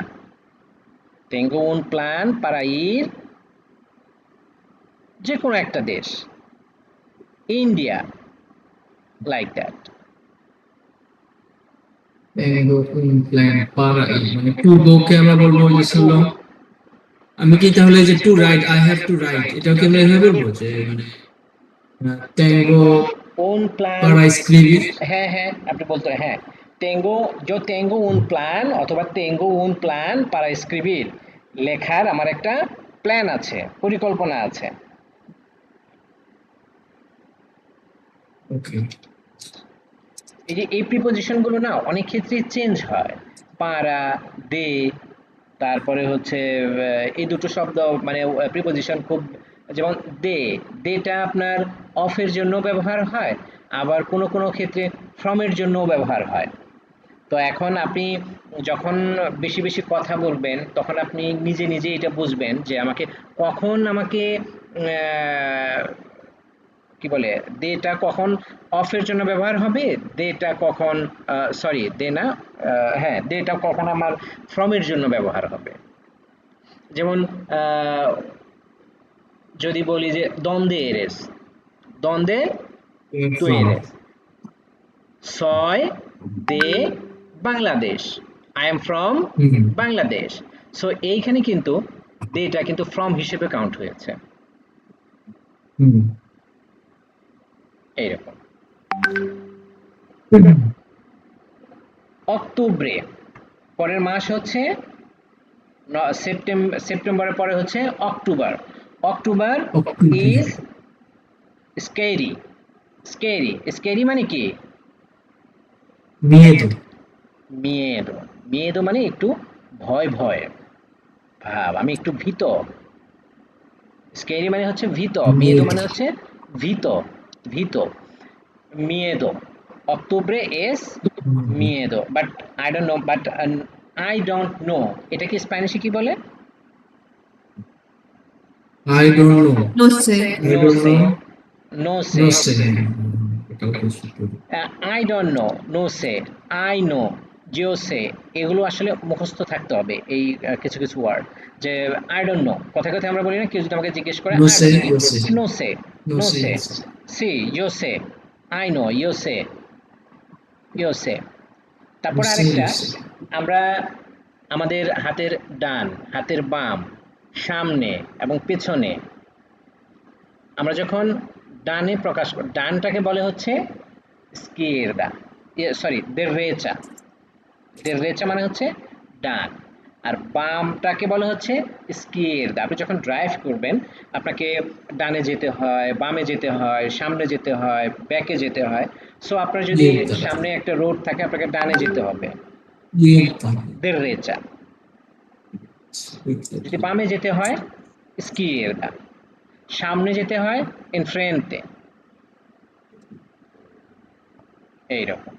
Tengo un plan para ir যে কোনো একটা দেশ, India, like that. Tengo un plan para ir. মানে টু গো কে আমরা বলবো যে হলো, আমি কি তাহলে যে to write, I have to write, এটাও কি আমরা এভাবে বলবো যে মানে tengo un plan para escribir? হ্যাঁ আপনি বলতে হ্যাঁ টেঙ্গো जो टेंगो un plan অথবা Tango un plan para escribir লেখার আমার একটা প্ল্যান আছে, পরিকল্পনা আছে। ওকে। এই যে এই প্রিপজিশন গুলো না অনেক ক্ষেত্রে চেঞ্জ হয়, পারা, দে, তারপরে হচ্ছে এই দুটো শব্দ মানে প্রিপজিশন খুব, যেমন দে, দেটা আপনার অফের জন্য ব্যবহার হয়, আবার কোনো কোনো ক্ষেত্রে ফ্রমের জন্যও ব্যবহার হয়। তো এখন আপনি যখন বেশি বেশি কথা বলবেন তখন আপনি নিজে নিজে এটা বুঝবেন যে আমাকে কখন আমাকে কি বলে দেটা কখন অফের জন্য ব্যবহার হবে, দেটা কখন সরি দে না, হ্যাঁ দেটা কখন আমার ফ্রমের জন্য ব্যবহার হবে। যেমন যদি বলি যে দন্দে এরেস, দন্দে তু from. Erase, soy de Bangladesh, I am from hmm Bangladesh. So এইখানে কিন্তু দেটা কিন্তু ফ্রম হিসেবে কাউন্ট হয়েছে, হুম এইরকম। অক্টোবরে পরের মাস হচ্ছে সেপ্টেম্বরের পরে হচ্ছে October. October October. Is scary, scary, scary মানে কি? মেয়েদো। মেয়েদো, মেয়েদো মানে একটু ভয় ভয় ভাব, আমি একটু ভীত। স্কেরি মানে হচ্ছে ভীত, মেয়েদো মেয়েদো। মানে হচ্ছে ভীত, ভীত, miedo. Octubre es miedo, but I don't know, but I don't know এটা কি স্প্যানিশে কি বলে? I don't know. নো সে। I No don't know. sé, no নো sé, সে। এটাও তো সূত্র। I don't know, no sé, I know, yo sé, এগুলো আসলে মুখস্থ থাকতে হবে এই কিছু কিছু ওয়ার্ড। যে I don't know কথায় কথায় আমরা বলি না, কেউ যদি আমাকে জিজ্ঞেস করে নো I সে don't know, you say. no sé, নো no সে sé, you say. sí, yo sé, I know, yo sé, yo sé। নো তারপরে সে আরেকটা, ইউ সে। আমরা আমাদের হাতের ডান, হাতের বাম, সামনে এবং পেছনে আমরা যখন ডানে প্রকাশ করি, ডানটাকে বলে হচ্ছে স্কিয়েরদা, সরি দেরেচা, দেরেচা মানে হচ্ছে ডান, আর বামটাকে বলা হচ্ছে স্কিয়েরদা। আপনি যখন ড্রাইভ করবেন আপনাকে ডানে যেতে হয়, বামে যেতে হয়, সামনে যেতে হয়, ব্যাকে যেতে হয়। সো আপনার যদি ইয়েদা। সামনে একটা রোড থাকে আপনাকে ডানে যেতে হবে, ইয়েদা। দেরেচা। যদি বামে যেতে হয় স্কিয়েরদা, সামনে যেতে হয় এনফ্রেন্তে, এইরকম।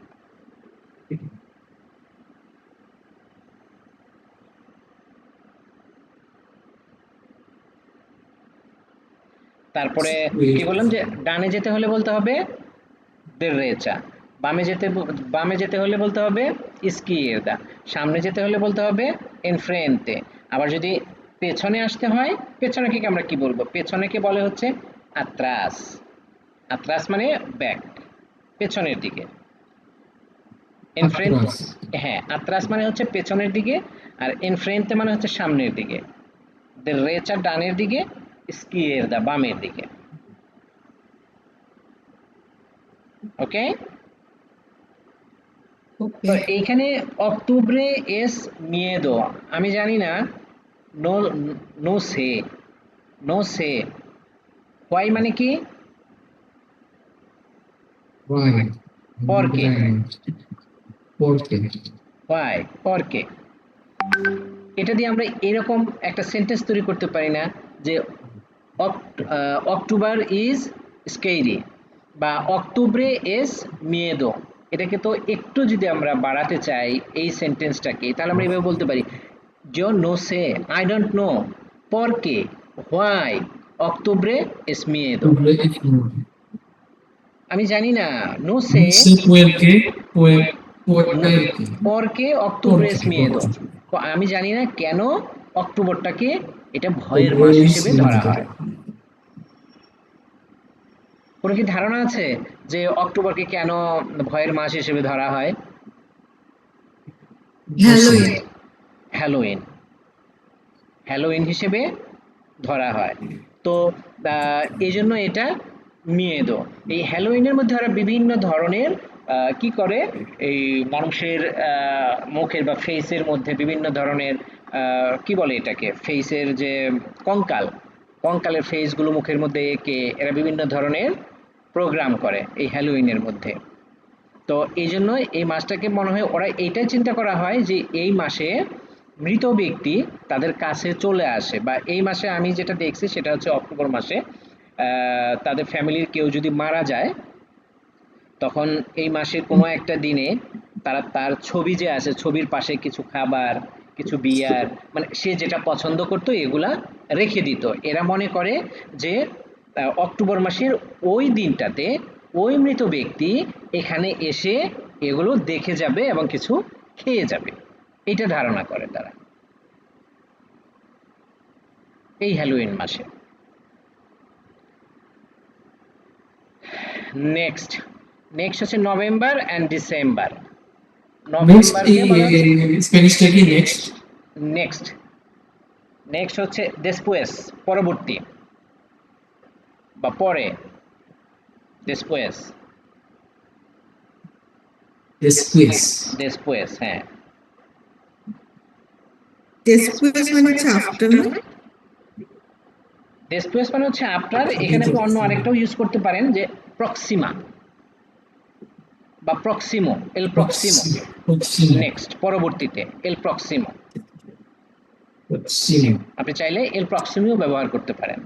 তারপরে কি বললাম যে ডানে যেতে হলে বলতে হবে দেরেচা, বামে যেতে হলে বলতে হবে ইস্কিয়েরদা, সামনে যেতে হলে বলতে হবে এনফ্রেন্তে। আবার যদি পেছনে আসতে হয়, পেছনেকে আমরা কি বলবো? পেছনেকে বলে হচ্ছে আত্রাস, আত্রাস মানে ব্যাক, পেছনের দিকে। এনফ্রেন্ট, আত্রাস। হ্যাঁ আত্রাস মানে হচ্ছে পেছনের দিকে, আর এনফ্রেন্তে মানে হচ্ছে সামনের দিকে। দেরেচা ডানের দিকে, ইস্কিয়েরদা বামের দিকে। ওকে, ওকে। তো এইখানে অক্টোবরে এস মিয়েদো, আমি জানি না, নো, নো সে, নো সে, হোয়াই মানে কি? ওয়াই। পরকে, পরকে। হোয়াই, পরকে। এটা দিয়ে আমরা এরকম একটা সেন্টেন্স তৈরি করতে পারি না যে অক্টোবর ইজ স্কেইরি বা অক্টোবরে এস মিয়েদো। এটাকে তো একটু যদি আমরা বাড়াতে চাই এই সেন্টেন্সটাকে, তাহলে আমরা এভাবে বলতে পারি yo no sé, I don't know, por qué, why, octubre es miedo, আমি জানি না, no sé, No sé por qué, puerque, por qué octubre es porque, miedo, porque. আমি জানি না কেন অক্টোবরটাকে এটা ভয়ের মাস Octubre es হিসেবে ধরা miedo. হয়। কোনো কি ধারণা আছে যে অক্টোবরকে কেন ভয়ের মাস হিসেবে ধরা হয়? No sé. Halloween. Halloween, Halloween হিসেবে ধরা হয়। তো এই জন্য এটা মিয়েদো। এই হ্যালোইনের মধ্যে আরো বিভিন্ন ধরনের কি করে এই মানুষের মুখের বা ফেসের মধ্যে বিভিন্ন ধরনের কি বলে এটাকে ফেসের যে কঙ্কাল কঙ্কালের ফেসগুলো মুখের মধ্যে এঁকে এরা বিভিন্ন ধরনের প্রোগ্রাম করে এই হ্যালোইনের মধ্যে। তো এই জন্য এই মাসটাকে মনে হয় ওরা এইটাই চিন্তা করা হয় যে এই মাসে মৃত ব্যক্তি তাদের কাছে চলে আসে, বা এই মাসে আমি যেটা দেখছি সেটা হচ্ছে অক্টোবর মাসে তাদের ফ্যামিলির কেউ যদি মারা যায় তখন এই মাসের কোনো একটা দিনে তারা তার ছবি যে আছে ছবির পাশে কিছু খাবার কিছু বিয়ার মানে সে যেটা পছন্দ করতো এগুলা রেখে দিত। এরা মনে করে যে অক্টোবর মাসের ওই দিনটাতে ওই মৃত ব্যক্তি এখানে এসে এগুলো দেখে যাবে এবং কিছু খেয়ে যাবে, এটা ধারণা করে তারা এই হ্যালোইন মাসে। নেক্সট নেক্সট হচ্ছে নভেম্বর অ্যান্ড ডিসেম্বর। নেক্সট নভেম্বরকে বলা হচ্ছে স্প্যানিশটা কি নেক্সট? নেক্সট নেক্সট হচ্ছে después পরবর্তী বা পরে después ডেসপুয়েস। después হ্যাঁ ডেসপুয়েস মানে হচ্ছে আফটার না? después মানে হচ্ছে আফটার। এখানে আপনি অন্য আরেকটাও ইউজ করতে পারেন যে প্রক্সিমা বা প্রক্সিমো এল প্রক্সিমো প্রক্সিমো। নেক্সট পরবর্তীতে এল প্রক্সিমো প্রক্সিমো। আপনি চাইলে এল প্রক্সিমিও ব্যবহার করতে পারেন।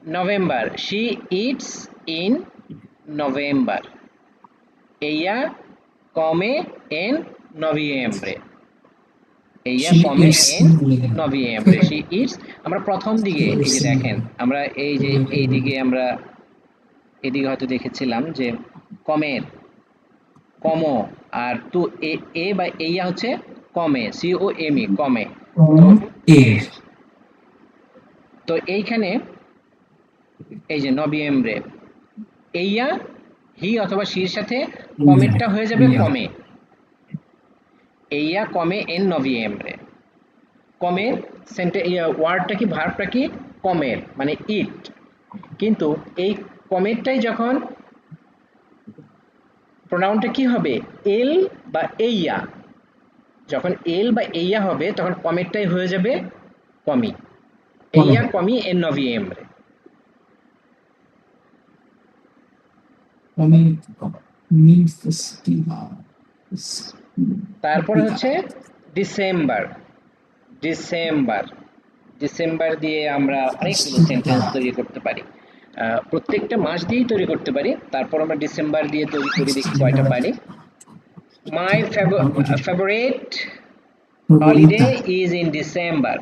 November she eats in November, ella come en noviembre, ella She come eats en in noviembre, she eats। আমরা প্রথম দিকে এই যে দেখেন আমরা এই যে এই দিকে আমরা এদিকে হয়তো দেখেছিলাম যে কমের কমো আর টু এ এ বা এইয়া হচ্ছে কমে সি ও এম ই কমে। তো এর তো এইখানে এই যে নভেম্বরে এইয়া হি অথবা সির সাথে কমেরটা হয়ে যাবে কমে, এইয়া কমে এন নভেম্বরে। কমের ওয়ার্ডটা কি ভার্বটা কি কমের মানে ইট, কিন্তু এই কমেরটাই যখন প্রোনাউনটা কি হবে এল বা এইয়া, যখন এল বা এইয়া হবে তখন কমেরটাই হয়ে যাবে কমি, এইয়া কমি এন নভেম্বরে। তারপরে হচ্ছে ডিসেম্বর। ডিসেম্বর ডিসেম্বর দিয়ে আমরা অনেকগুলো সেন্টেন্স তৈরি করতে পারি, প্রত্যেকটা মাস দিয়েই তৈরি করতে পারি, তারপর আমরা ডিসেম্বর দিয়ে তৈরি করি দেখি কয়টা পারি। My favourite holiday is in December.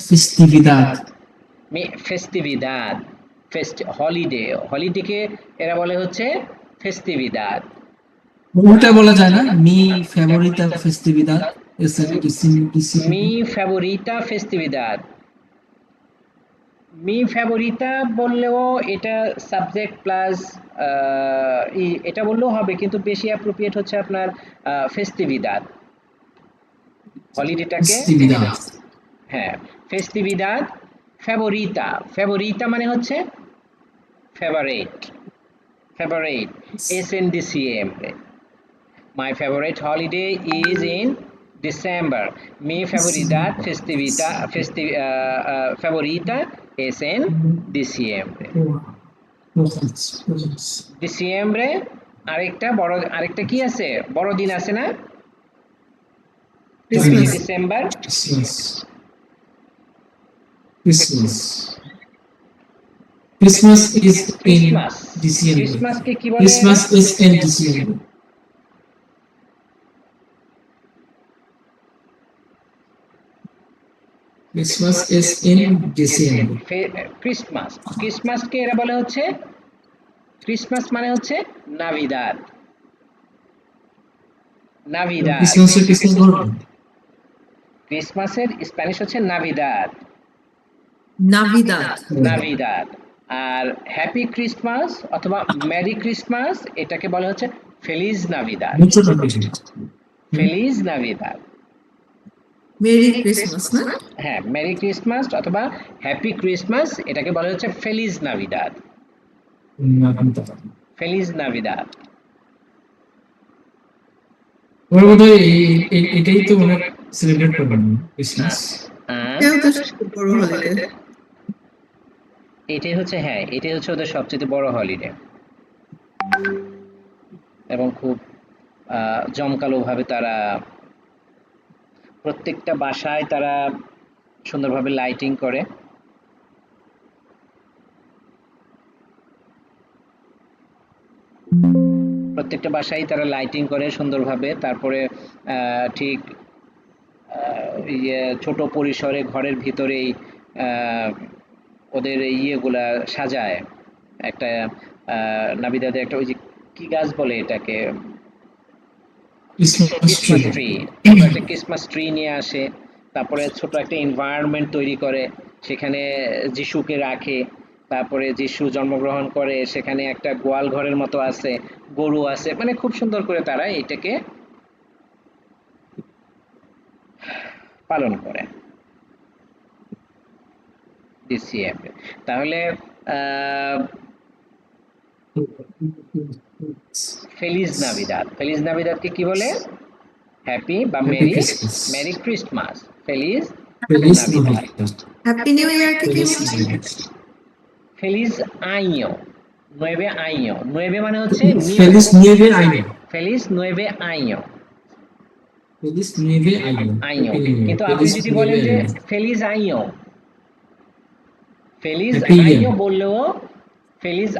ফেস্টিভিদাদ। ফেস্টিভিদাদ হলিডে, হলিডেকে এরা বলে হচ্ছে ফেস্টিভিদাদ। ওটা বলা যায় না মি ফেভারিটা ফেস্টিভিদাদ es el মি ফেভারিটা ফেস্টিভিদাদ, মি ফেভারিটা বললেও এটা সাবজেক্ট প্লাস এটা বললেও হবে, কিন্তু বেশি অ্যাপ্রোপ্রিয়েট হচ্ছে আপনার ফেস্টিভিদাদ হলিডেটাকে। ফেস্টিভিদাদ। হ্যাঁ ফেস্টিভিদাদ ফেভারিটা, ফেভারিটা মানে হচ্ছে favourite, favourite S N D C M. My favorite holiday is in December. Mi favorita favorita es en diciembre. ডিসেম্বরে আরেকটা কি আছে বড়দিন আছে না, December Christmas is in Christmas. December. ক্রিসমাসকে কি বলে? Christmas is in December. Christmas is in December. Christmas, ক্রিসমাসকে এরা বলে হচ্ছে ক্রিসমাস মানে হচ্ছে নাভিদাদ। নাভিদাদ ক্রিসমাসের স্প্যানিশ হচ্ছে নাভিদাদ। নাভিদাদ। নাভিদাদ। আর হ্যাপি ক্রিসমাস অথবা মেরি ক্রিসমাস এটাকে বলা হচ্ছে ফেলিজ নাভিদাদ। ফেলিজ নাভিদাদ। মেরি ক্রিসমাস না? হ্যাঁ, মেরি ক্রিসমাস অথবা হ্যাপি ক্রিসমাস, এটাকে বলা হচ্ছে ফেলিজ নাভিদাদ। ফেলিজ নাভিদাদ। ওরা বোধহয় এটাই তো অনেক সেলিব্রেট করবেন ক্রিসমাস। এটাও তো সবচেয়ে বড় হলিডে। এটাই হচ্ছে, হ্যাঁ এটাই হচ্ছে ওদের সবচেয়ে বড় হলিডে এবং খুব জমকালো ভাবে তারা প্রত্যেকটা বাসায় তারা সুন্দরভাবে লাইটিং করে। প্রত্যেকটা বাসায় তারা লাইটিং করে সুন্দরভাবে, তারপরে ঠিক ইয়ে ছোট পরিসরে ঘরের ভিতরেই ওদের ইয়েগুলা সাজায়। একটা নাবিদাদের একটা ওই যে কি গাছ বলে এটাকে, ক্রিসমাস ট্রি, একটা ক্রিসমাস ট্রি নিয়ে আসে, তারপরে ছোট একটা এনভায়রনমেন্ট তৈরি করে, সেখানে যিশুকে রাখে, তারপরে যিশু জন্মগ্রহণ করে, সেখানে একটা গোয়াল ঘরের মতো আছে, গরু আছে, মানে খুব সুন্দর করে তারা এটাকে পালন করে ডিসিএফ। তাহলে ফেলিজ নাভিদাদ, ফেলিজ নাভিদাদকে কি বলে? হ্যাপি বা happy merry, Christmas. Merry Christmas, ফেলিজ ফেলিস নাভিদাদ। হ্যাপি নিউ ইয়ারকে কি ফেলিস বলে? ফেলিজ আইño, nueve año, nueve মানে হচ্ছে নিউ, ফেলিস নিয়েভে আইনো। ফেলিজ nueve año, ফেলিস নিয়েভে আইনো। আইño। কিন্তু আপনি ফেলিস যদি নিয়েভে বলেন যে আইনো। ফেলিজ আইño, ফেলিজ হ্যাপি আইño ইয়ার। বললেও ফেলিজ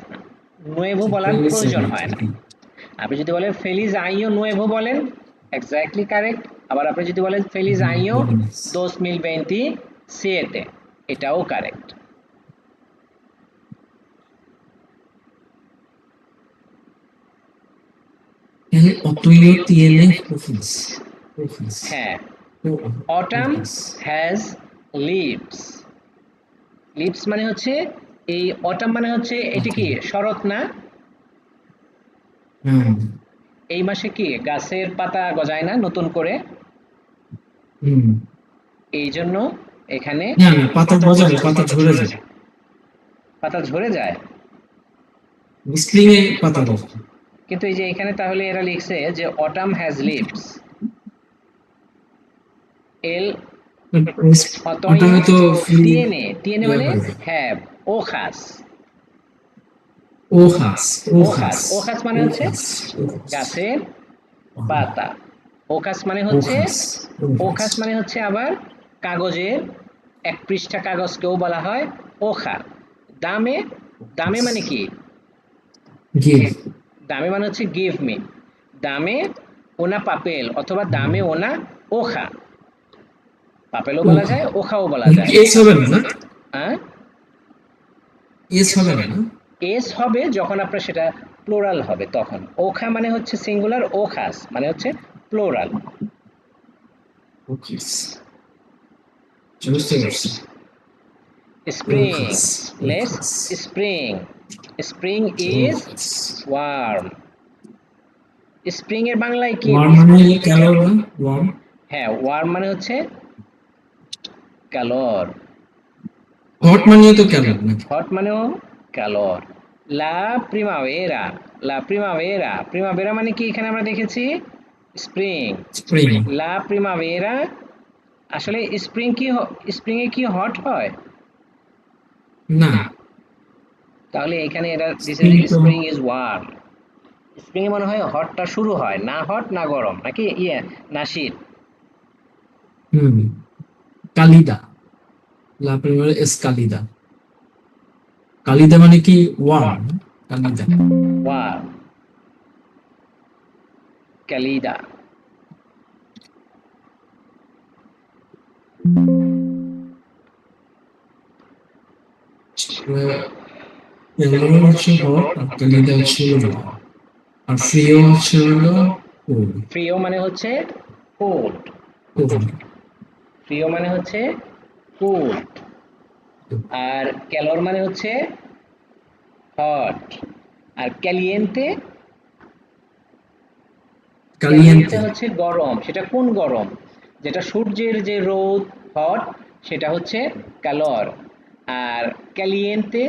নুয়েভো বলার ফেলিস প্রয়োজন আইনো। হয় না। আপনি যদি বলেন ফেলিজ আইño নুয়েভো বলেন, এক্স্যাক্টলি কারেক্ট। আবার আপনি যদি বলেন ফেলিজ আইño 2027, এটাও correct. El otoño tiene hojas. Hojas. হ্যাঁ, অটাম হ্যাজ লিভস। লিভস মানে হচ্ছে এই অটাম মানে হচ্ছে এটি কি শরৎ না? হুম। এই মাসে কি গাছের পাতা গজায় না নতুন করে? হুম। এই জন্য এখানে না না, পাতা গজায়, পাতা ঝরে যায়। পাতা ঝরে যায়, স্প্রিং এ পাতা গজায়। কিন্তু এই যে এখানে তাহলে এরা লিখছে যে অটাম হ্যাজ লিভস, এল ওটা অতয়ো হয়তো tiene, tiene মানে হ্যাভ, ওখাস, hojas, ওখাস, hojas, ওখাস মানে হচ্ছে hojas, গাছের পাতা। ওখাস মানে হচ্ছে, hojas, ওখাস hojas. মানে হচ্ছে আবার কাগজের এক পৃষ্ঠা কাগজকেও বলা হয় ওখা। দামে, দামে মানে কি? Give. দামে মানে হচ্ছে গিভ মি, দামে ওনা পাপেল অথবা দামে ওনা ওখা, পাপেলও বলা যায়, ওখাও বলা যায়। এস হবে না? হ্যাঁ, এস হবে না? এস হবে যখন আপনার সেটা প্লোরাল হবে তখন। ওখা মানে হচ্ছে সিঙ্গুলার, ওখাস মানে হচ্ছে প্লোরাল। Hojas. বুঝতে পারছি। Spring, Hojas, less hojas, spring, spring is hojas. Warm. Spring এর বাংলায় কি? Warm মানে ক্যালোর না? Warm. হ্যাঁ, ওয়ার্ম মানে হচ্ছে ক্যালর, হট মানেও তো ক্যালোর নাকি? হট মানেও ক্যালর। লা প্রিমাভেরা, লা প্রিমাভেরা, প্রিমাভেরা মানে কি এখানে আমরা দেখেছি স্প্রিং। স্প্রিং। লা প্রিমাভেরা, আসলে স্প্রিং কি, স্প্রিং এ কি হট হয়? না। তাহলে এখানে এটা দিছে Spring তো- স্প্রিং ইজ ওয়ার্ম। স্প্রিং এ মনে হয় হটটা শুরু হয়, না হট না গরম, নাকি ইয়ে না শীত। হুম। Kalida. La primera es cálida. Kalida মানে কি? ওয়ার্ম। কালিদা। ওয়ার্ম, ক্যালিডা। ক্যালোর হচ্ছে হট আর কালিদা হচ্ছে ওয়ার্ম। আর ফ্রিও হচ্ছে হলো কোল্ড। ফ্রিও মানে হচ্ছে কোল্ড, কোল্ড। ফ্রিও মানে হচ্ছে কোল্ড, আর ক্যালর মানে হচ্ছে হট, আর ক্যালিয়েন্তে, ক্যালিয়েন্তে কালিয়েন্তে। হচ্ছে গরম। সেটা কোন গরম? যেটা সূর্যের যে রোদ হট সেটা হচ্ছে ক্যালর। আর ক্যালিয়েন্তে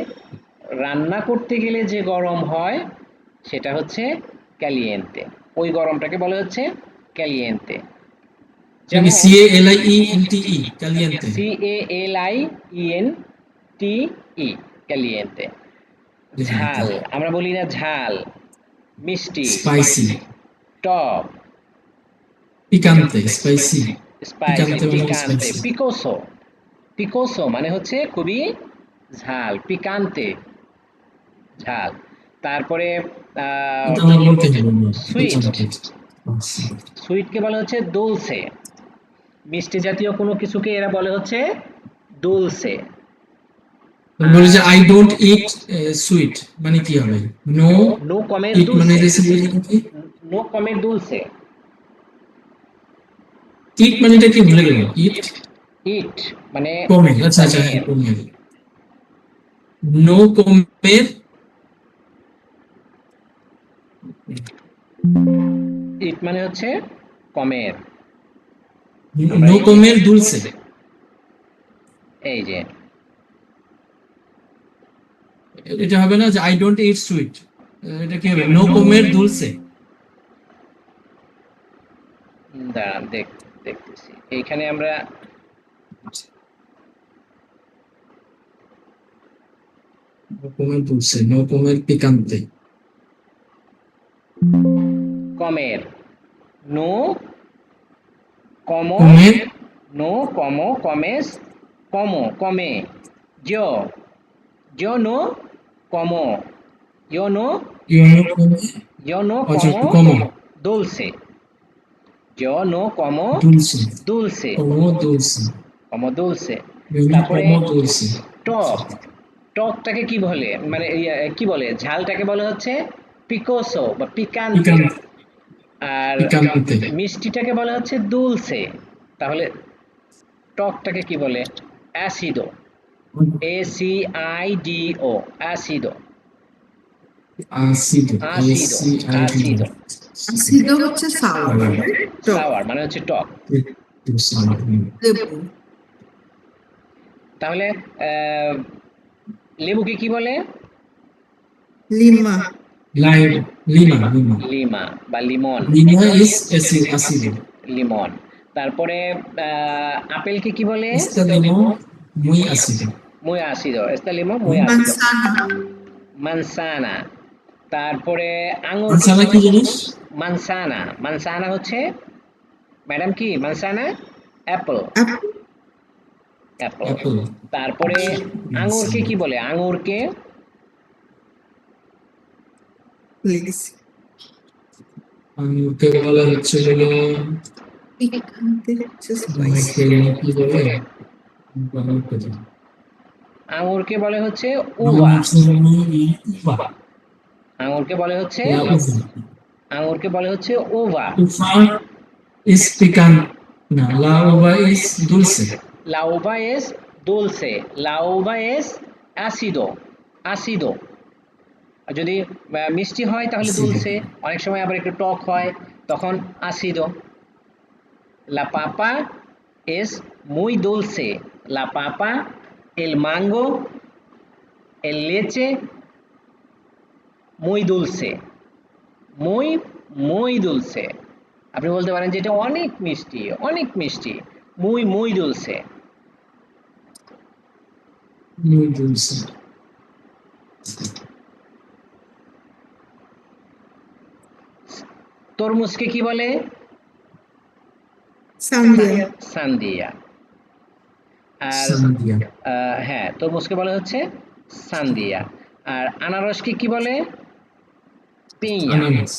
রান্না করতে গেলে যে গরম হয় সেটা হচ্ছে ক্যালিয়েন্তে। ওই গরমটাকে বলা হচ্ছে ক্যালিয়েন্তে। নাকি যেমন CALIENTE ক্যালিয়েন্তে CALIENTE ক্যালিয়েন্তে। ঝাল আমরা বলি না ঝাল, মিষ্টি, স্পাইসি টক, পিকান্তে স্পাইসি স্পাইসি, পিকান্তে মানে পিকান্তে, স্পাইসি পিকোসো। পিকোসো মানে হচ্ছে খুবই ঝাল, পিকান্তে ঝাল। তারপরে এটা আমার বলতে হবে না সুইট, পিকান্তে সুইটকে বলা হচ্ছে দোলসে। মিষ্টি জাতীয় কোনো কিছুকে এরা বলে হচ্ছে দোলসে। বলে যে আই ডোন্ট ইট সুইট মানে কি হবে নো নো কমের ইট মানে দুলসে, যে কি নো কমের দুলসে। ইট মানেটা কি ভুলে গেলাম ইট ইট মানে কমে আচ্ছা আচ্ছা হ্যাঁ কমের, কমে নো কমের ইট মানে হচ্ছে কমের। আমরা নো এই যে কমের দুলসে এই যে এটা হবে না যে আই ডোন্ট ইট সুইট এটা কি হবে নো কমের দুলসে দাঁড়ান দেখতেছি এইখানে আমরা নো কমের দুলসে নো কমের পিকান্তে কমের, নো কমো, কমের নো কমো, কমেস, কমো, কমে, yo, yo no como, yo no, ইউনো কমে yo no আচ্ছা como একটু কমো dulce, yo no como দুলসে dulce, কমো দুলসে como dulce। ইউনো তারপরে কমো দুলসে টক, টকটাকে কি বলে মানে কি বলে ঝালটাকে বলা হচ্ছে পিকোসো বা পিকান্তে। পিকান্তে আর পিকান্তে মিষ্টিটাকে বলা হচ্ছে দুলসে। তাহলে টকটাকে কি বলে? অ্যাসিডো, ACIDO, অ্যাসিডো, আসিডো অ্যাসিডো, ACIDO অ্যাসিডো। সিদ্ধ হচ্ছে সাওয়ার, টক, সাওয়ার মানে হচ্ছে টক। লেবু, তাহলে লেবুকে কি বলে? Lima, lime lima lima lima বা লিমন, লিমা ইজ আসিডো লিমন। তারপরে আপেলকে কি বলে? esta limón muy ácido muy ácido, está limón muy ácido। মানসানা, মানসানা। তারপরে আঙুরকে manzana কি কি বলে? জিনিস মানসানা, মানসানা হচ্ছে ম্যাডাম কি মানসানা? Apple, apple, apple. apple তারপরে আঙুরকে manzana কি বলে? আঙুরকে প্লিজ, আঙুরকে বলা হচ্ছে হলো পিকান্তে হচ্ছে স্পাইসি, মাইকেল কি বলে আঙুরকে আঙুরকে বলে হচ্ছে উভা, uva আঙুরকে বলে হচ্ছে la uva আঙুরকে বলে হচ্ছে Uffa. uva es picante no la uva es dulce La uva es dulce, la uva es ácido, ácido। আর যদি মিষ্টি হয় তাহলে ácido দুলসে, অনেক সময় আবার একটু টক হয় তখন আসিদো। La papa es muy dulce, la papa, el mango, el leche, muy dulce, muy muy dulce। আপনি বলতে পারেন যে এটা অনেক মিষ্টি, অনেক মিষ্টি, muy muy dulce। muy dulce তরমুজকে কি বলে? সান্দিয়া, সান্দিয়া। আর sandía হ্যাঁ তরমুজকে বলা হচ্ছে সান্দিয়া। আর আনারসকে কি বলে? পিঁয়া, ananas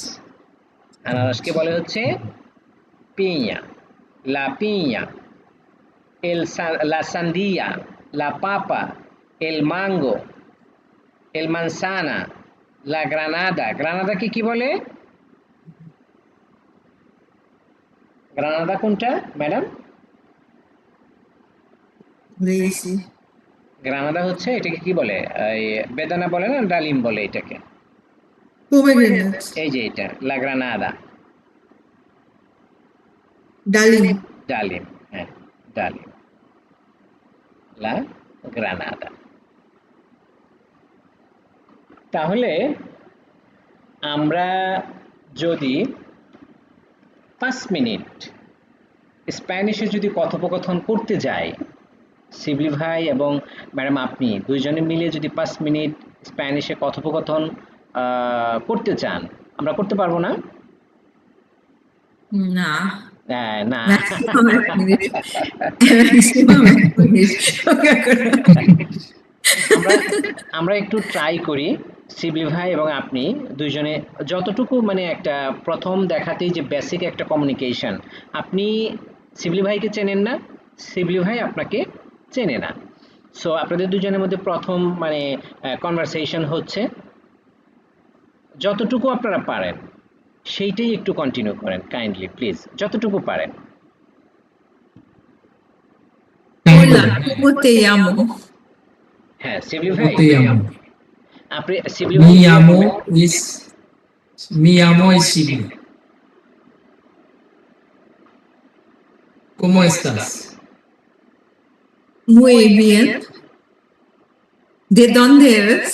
আনারসকে বলে হচ্ছে piña, la piña, la sandía, la papa, el mango, el manzana, la granada। গ্রানাদাকে কি বলে? গ্রানাদা কোনটা ম্যাডাম? রেসি, গ্রানাদা হচ্ছে এটাকে কি বলে? এই বেদানা বলে না ডালিম বলে এটাকে? পোমেগ্রেনেট, এই যে এটা লা গ্রানাদা। ডালিম, ডালিম, হ্যাঁ, ডালিম। লা গ্রানাদা। তাহলে আমরা যদি 5 মিনিট স্প্যানিশে যদি কথোপকথন করতে যাই, শিবলি ভাই এবং ম্যাডাম আপনি দুইজনে মিলে যদি 5 মিনিট স্প্যানিশে কথোপকথন করতে চান, আমরা করতে পারবো না? না, না। Maximum 1 minute, maximum 1 minute. আমরা আমরা একটু ট্রাই করি, শিবলি ভাই এবং আপনি দুইজনে যতটুকু মানে একটা প্রথম দেখাতেই যে বেসিক একটা কমিউনিকেশন, আপনি শিবলি ভাইকে চেনেন না, শিবলি ভাই আপনাকে চেনে না, সো আপনাদের দুজনের মধ্যে প্রথম মানে কনভারসেশন হচ্ছে, যতটুকু আপনারা পারেন সেইটাই একটু কন্টিনিউ করেন কাইন্ডলি প্লিজ, যতটুকু পারেন। Hola, ¿cómo te llamo? হ্যাঁ শিবলি ¿Cómo ভাই, te llamo? আপনি শিবলি Mi ভাই llamo is Mi llamo es Shibli. ¿Cómo estás? Muy bien. ¿De dónde eres?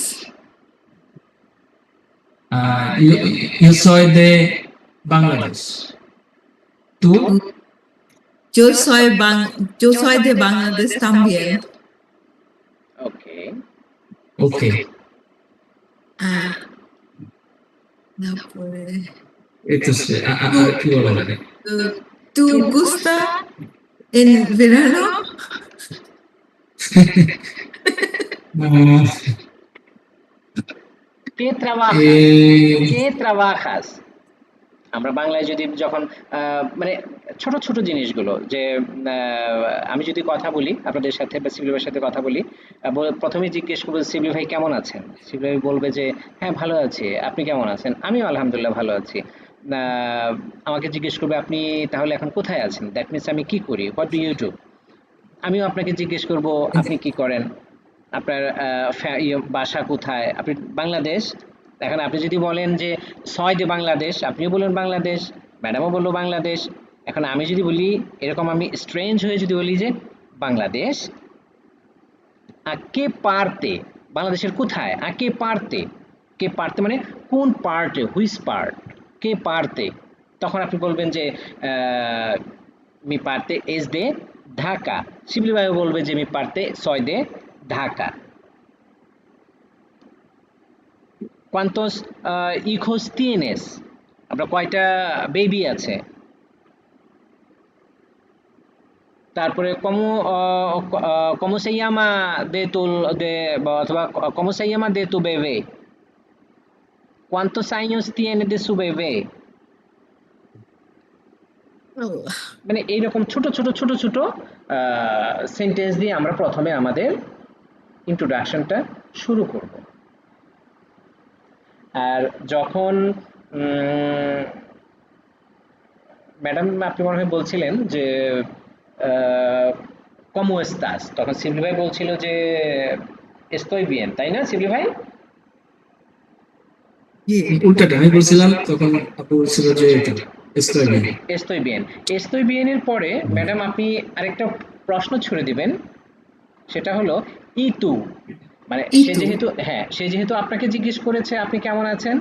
Yo soy de Bangladesh. ¿Tú? Yo soy de Bangladesh también. Okay. Ok. Ah, no puede. Entonces, ¿qué ¿Tú, hablar? ¿tú gusta en verano? Ah, K trabajas? K trabajas? আমরা বাংলায় যদি যখন মানে ছোট ছোট জিনিসগুলো যে আমি যদি কথা বলি আপনাদের সাথে বা শিবলি ভাইয়ের সাথে কথা বলি, প্রথমে জিজ্ঞেস করবো শিবলি ভাই কেমন আছেন, শিবলি ভাই বলবে যে হ্যাঁ ভালো আছি, আপনি কেমন আছেন, আমিও আলহামদুলিল্লাহ ভালো আছি। আমাকে জিজ্ঞেস করবে আপনি তাহলে এখন কোথায় আছেন, দ্যাট মিনস আমি কি করি, হোয়াট ডু ইউ ডু। আমিও আপনাকে জিজ্ঞেস করব আপনি কি করেন, আপনার বাসা কোথায়, আপনি বাংলাদেশ, এখন আপনি যদি বলেন যে ছয় দে বাংলাদেশ, আপনিও বললেন বাংলাদেশ, ম্যাডামও বললো বাংলাদেশ। এখন আমি যদি বলি এরকম, আমি স্ট্রেঞ্জ হয়ে যদি বলি যে বাংলাদেশ, কে পারতে, বাংলাদেশের কোথায়, কে পারতে, কে পারতে মানে কোন পার্টে, হুইচ পার্ট, কে পারতে, তখন আপনি বলবেন যে মি পারতে এস দে ঢাকা, শিবলি ভাই বলবে যে মি পারতে ছয় দে ঢাকা। cuántos hijos tienes, আপনার কয়টা বেবি আছে, তারপরে cómo se llama de tu de অথবা cómo se llama de tu bebé, cuántos años tiene de su bebé, Oh, মানে এইরকম ছোট ছোট ছোট ছোট সেন্টেন্স দিয়ে আমরা প্রথমে আমাদের ইন্ট্রোডাকশনটা শুরু করব। আর যখন ম্যাডাম আপনি মনে হয় বলছিলেন যে কমো এস্তাস, তখন শিবলি ভাই বলছিল যে এস্তই বিয়েন, তাই না শিবলি ভাই? yeah. উল্টাটা আমি বলছিলাম তখন আপু বলছিল যে এটা estoy bien. এস্তই বিয়েন, এস্তই বিয়েনের পরে ম্যাডাম আপনি আরেকটা প্রশ্ন ছুড়ে দিবেন, সেটা হলো ইতু, মানে ¿Y সে tú? যেহেতু, হ্যাঁ সে যেহেতু আপনাকে জিজ্ঞেস করেছে আপনি কেমন আছেন,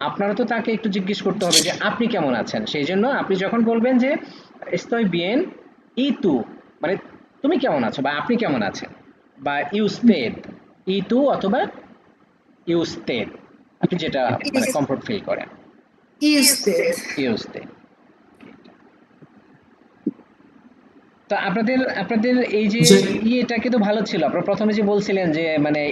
আপনারা তো তাকে একটু জিজ্ঞেস করতে হবে যে আপনি কেমন আছেন, সেই জন্য আপনি যখন বলবেন যে estoy bien y tú, মানে তুমি কেমন আছো বা আপনি কেমন আছেন, বা usted, y tú অথবা usted, আপনি যেটা মানে ¿Y কমফোর্ট ফিল করেন, y usted? usted। তো আপনাদের আপনাদের এই যে যে ইয়েটা কিন্তু ভালো ছিল, আপনারা প্রথমে যে বলছিলেন যে মানে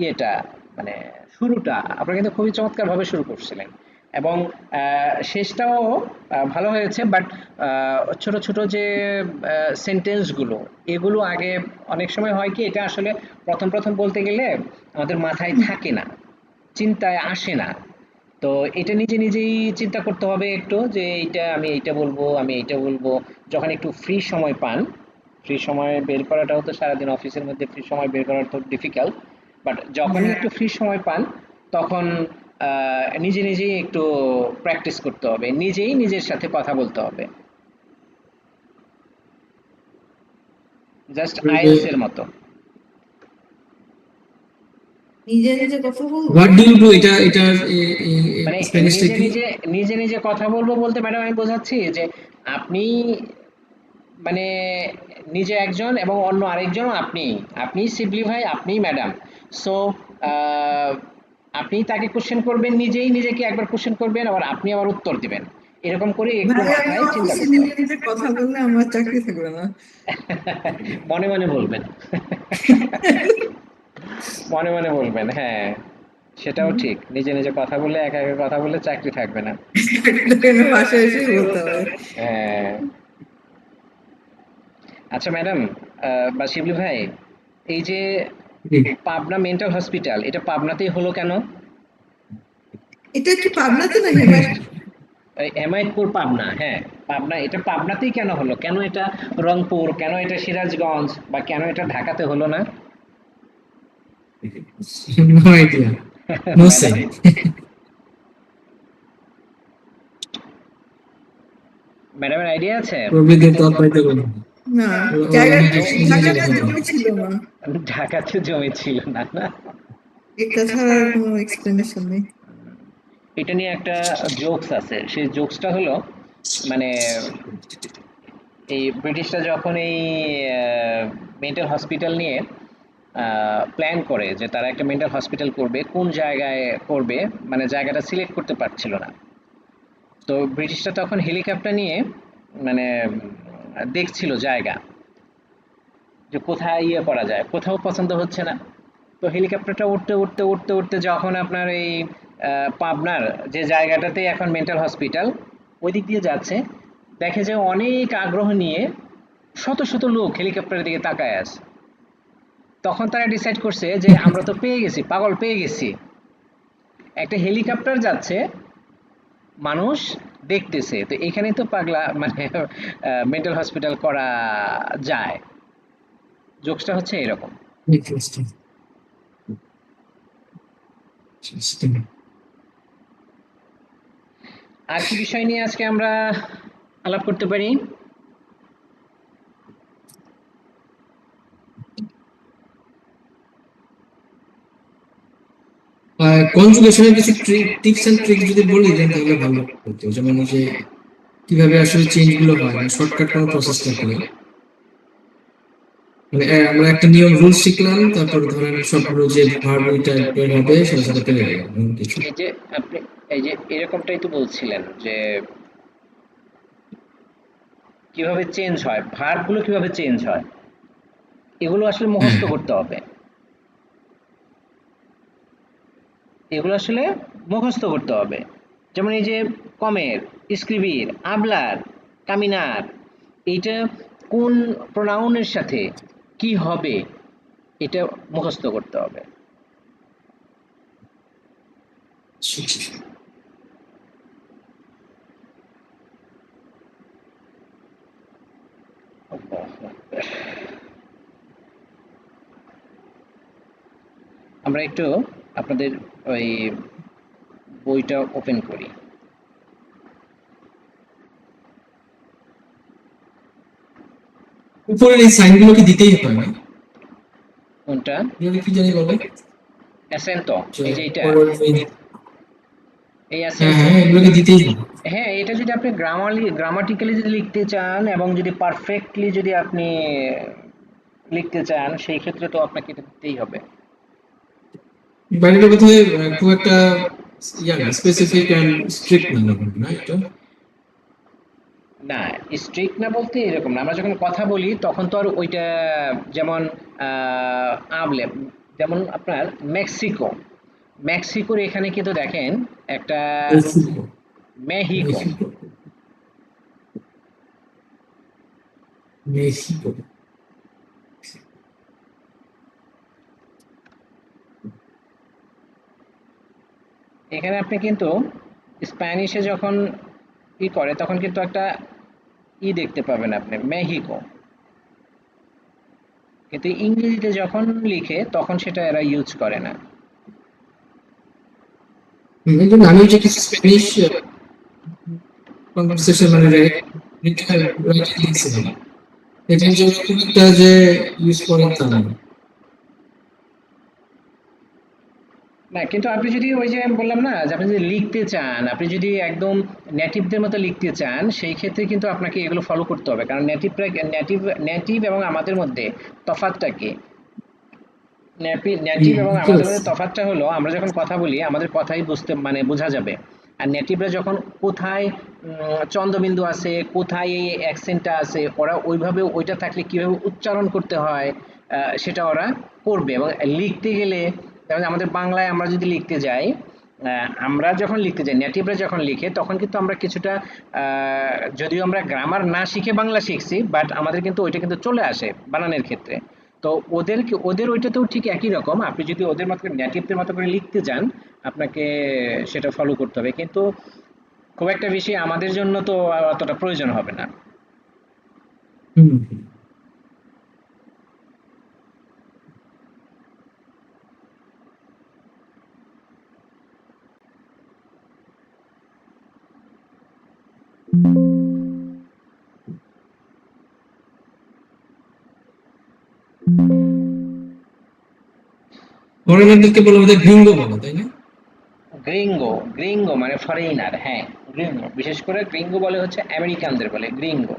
ইয়েটা মানে শুরুটা আপনারা কিন্তু খুবই চমৎকার ভাবে শুরু করছিলেন, এবং শেষটাও ভালো হয়েছে, বাট ছোট ছোট যে সেন্টেন্স গুলো, এগুলো আগে অনেক সময় হয় কি, এটা আসলে প্রথম প্রথম বলতে গেলে আমাদের মাথায় থাকে না, চিন্তায় আসে না, তো এটা নিজে নিজেই চিন্তা করতে হবে একটু যে এইটা আমি এইটা বলবো, আমি এইটা বলবো, যখন একটু ফ্রি সময় পান, ফ্রি সময় বের করাটাও তো সারাদিন অফিসের মধ্যে ফ্রি সময় বের করা তো ডিফিকাল্ট, বাট যখনই Yeah. একটু ফ্রি সময় পান তখন নিজে নিজেই একটু প্র্যাকটিস করতে হবে, নিজেই নিজের সাথে কথা বলতে হবে। জাস্ট আইএলস এর মতো। নিজে নিজে কথা বলবো। হোয়াট ডু ইউ ডু, এটা মানে স্প্যানিশটা নিজে কি? নিজে নিজে নিজে কথা বলবো বলতে ম্যাডাম আমি বোঝাচ্ছি যে আপনি মানে নিজে একজন এবং অন্য আরেকজন আপনি, আপনি শিবলি ভাই, আপনি ম্যাডাম। সো আপনি তাকে কোশ্চেন করবেন, নিজেই নিজেকে একবার কোশ্চেন করবেন, আবার আপনি আবার উত্তর দিবেন, এরকম করে একটু ভাই আমি মাথায় চিন্তা অফিসে করতে নিজে হবে। নিজে কথা বললে আমার চাকরি থাকবে না। মনে মনে বলবেন। মনে মনে বলবেন, হ্যাঁ সেটাও ঠিক। নিজে নিজে কথা বলে একা একা কথা বলে চাকরি থাকবে না। বাসায় এসে বলতে হবে। হ্যাঁ। আচ্ছা ম্যাডাম বা শিবলি ভাই, এই যে জি। পাবনা মেন্টাল হসপিটাল, এটা পাবনাতেই হলো কেন? এটা কি পাবনাতে না হেমায়ত? এই হেমায়েতপুর পাবনা, হ্যাঁ পাবনা, এটা পাবনাতেই কেন হলো? কেন এটা রংপুর, কেন এটা সিরাজগঞ্জ, বা কেন এটা ঢাকাতে হলো না? নো আইডিয়া, নো সে। ম্যাডাম ম্যাডামের আইডিয়া আছে? প্রবীরদের তৎ পাইতে পারি না, ওরা জায়গা মনে হয় নিজে নিজে ঢাকাতে কথা বলে। জমি ছিল না। ঢাকাতে জমি ছিল না, না? এটা ছাড়া আর কোনো এক্সপ্লেনেশন নেই। এটা নিয়ে একটা জোকস আছে, সেই জোকসটা হলো মানে এই ব্রিটিশরা যখন এই মেন্টাল হসপিটাল নিয়ে প্ল্যান করে যে তারা একটা মেন্টাল হসপিটাল করবে, কোন জায়গায় করবে মানে জায়গাটা সিলেক্ট করতে পারছিল না। তো ব্রিটিশরা তখন হেলিকপ্টার নিয়ে মানে দেখছিল জায়গা, যে কোথায় ইয়ে করা যায়, কোথাও পছন্দ হচ্ছে না। তো হেলিকপ্টারটা উঠতে উঠতে উঠতে উঠতে যখন আপনার এই পাবনার যে জায়গাটাতে এখন মেন্টাল হসপিটাল, ওই দিক দিয়ে যাচ্ছে, দেখে যে অনেক আগ্রহ নিয়ে শত শত লোক হেলিকপ্টারের দিকে তাকায় আছে। তখন তারা ডিসাইড করছে যে আমরা তো পেয়ে গেছি, পাগল পেয়ে গেছি, একটা হেলিকপ্টার যাচ্ছে, মানুষ দেখতেছে, তো এখানে তো পাগলা মানে মেন্টাল হসপিটাল করা যায়। জোকসটা হচ্ছে এরকম। Interesting, interesting. আর কি বিষয় নিয়ে আজকে আমরা আলাপ করতে পারি? কনজুগেশনের কিছু টিপস এন্ড ট্রিক্স যদি বলি দেন তাহলে ভালো হতো, যেমন এই যে কিভাবে আসলে চেঞ্জ গুলো হয়, মানে শর্টকাট কোনো প্রসেস না করে। মানে আমরা একটা নিয়ম রুল শিখলাম, তারপর ধরেন সবগুলো যে ভার্ব ওইটা বের হবে সাথে সাথে পেরে গেলাম এমন কিছু। এই যে আপনি এই যে এরকমটাই তো বলছিলেন যে কিভাবে চেঞ্জ হয়, ভার্বগুলো কিভাবে চেঞ্জ হয়, এগুলো আসলে হ্যাঁ, মুখস্থ করতে হবে। এগুলো আসলে মুখস্থ করতে হবে। যেমন এই যে কমের, স্ক্রিবির, আবলার, কামিনার, এইটা কোন প্রোনাউনের সাথে কি হবে, এটা মুখস্থ করতে হবে। আমরা একটু আপনাদের ওই বইটা ওপেন করি। উপরের এই সাইন গুলো কি দিতেই হয় না? কোনটা? এগুলো কি জানি বলে, অ্যাসেন্টো, যে এই যে এইটা, পরের এই হ্যাঁ অ্যাসেন্টো। হ্যাঁ এগুলো কি দিতেই হবে? হ্যাঁ, এটা যদি আপনি গ্রামাটিক্যালি যদি লিখতে চান এবং যদি পারফেক্টলি যদি আপনি লিখতে চান, সেই ক্ষেত্রে তো আপনাকে এটা দিতেই হবে। বাইরের বোধহয় খুব একটা ইয়া না, স্পেসিফিক এন্ড স্ট্রিক্ট না মনে হয়, না এটা? না, স্ট্রিক্ট না বলতে এরকম না, আমরা যখন কথা বলি তখন তো আর ওইটা, যেমন আহ, আবলে, যেমন আপনার মেক্সিকো, মেক্সিকোর এখানে কিন্তু দেখেন একটা মেক্সিকো, মেহিকো, মেক্সিকো, মেক্সিকো। এখানে আপনি কিন্তু স্প্যানিশে যখন করে তখন কিন্তু একটা দেখতে পাবেন আপনি মেহিকো, কিন্তু ইংরেজিতে যখন লিখে তখন সেটা এরা ইউজ করে না। এই জন্য আমি যে কিছু স্প্যানিশ কনভারসেশন মানে রাইটিং লিখছিলাম, এটা যে খুব একটা যে ইউজ করেন তা না। না, কিন্তু আপনি যদি ওই যে বললাম না যে আপনি যদি লিখতে চান, আপনি যদি একদম নেটিভদের মতো লিখতে চান, সেই ক্ষেত্রে কিন্তু আপনাকে এগুলো ফলো করতে হবে, কারণ নেটিভ এবং আমাদের মধ্যে তফাৎটা কি? নেটিভ এবং বুঝতে আমাদের পারছি। মধ্যে তফাৎটা হলো আমরা যখন কথা বলি আমাদের কথাই বুঝতে মানে বোঝা যাবে, আর নেটিভরা যখন কোথায় চন্দ্রবিন্দু আছে, কোথায় এই অ্যাকসেন্টটা আছে, ওরা ওইভাবে ওইটা থাকলে কিভাবে উচ্চারণ করতে হয় সেটা ওরা করবে। এবং লিখতে গেলে যেমন আমাদের বাংলায় আমরা যদি লিখতে যাই, আমরা যখন লিখতে যাই, নেটিভরা যখন লিখে তখন কিন্তু আমরা কিছুটা যদিও আমরা গ্রামার না শিখে বাংলা শিখছি, বাট আমাদের কিন্তু ওইটা কিন্তু চলে আসে বানানের ক্ষেত্রে। তো ওদের ওইটাতেও ঠিক একই রকম, আপনি যদি ওদের মতো করে নেটিভদের মতো করে লিখতে যান, আপনাকে সেটা ফলো করতে হবে, কিন্তু খুব একটা বেশি আমাদের জন্য তো অতটা প্রয়োজন হবে না। হুম। ফরেনারদেরকে বলা হয় গ্রিঙ্গো বলে, তাই না? গ্রিঙ্গো, গ্রিঙ্গো মানে ফরেইনার, হ্যাঁ। গ্রিঙ্গো, বিশেষ করে গ্রিঙ্গো বলে হচ্ছে আমেরিকানদের বলে গ্রিঙ্গো,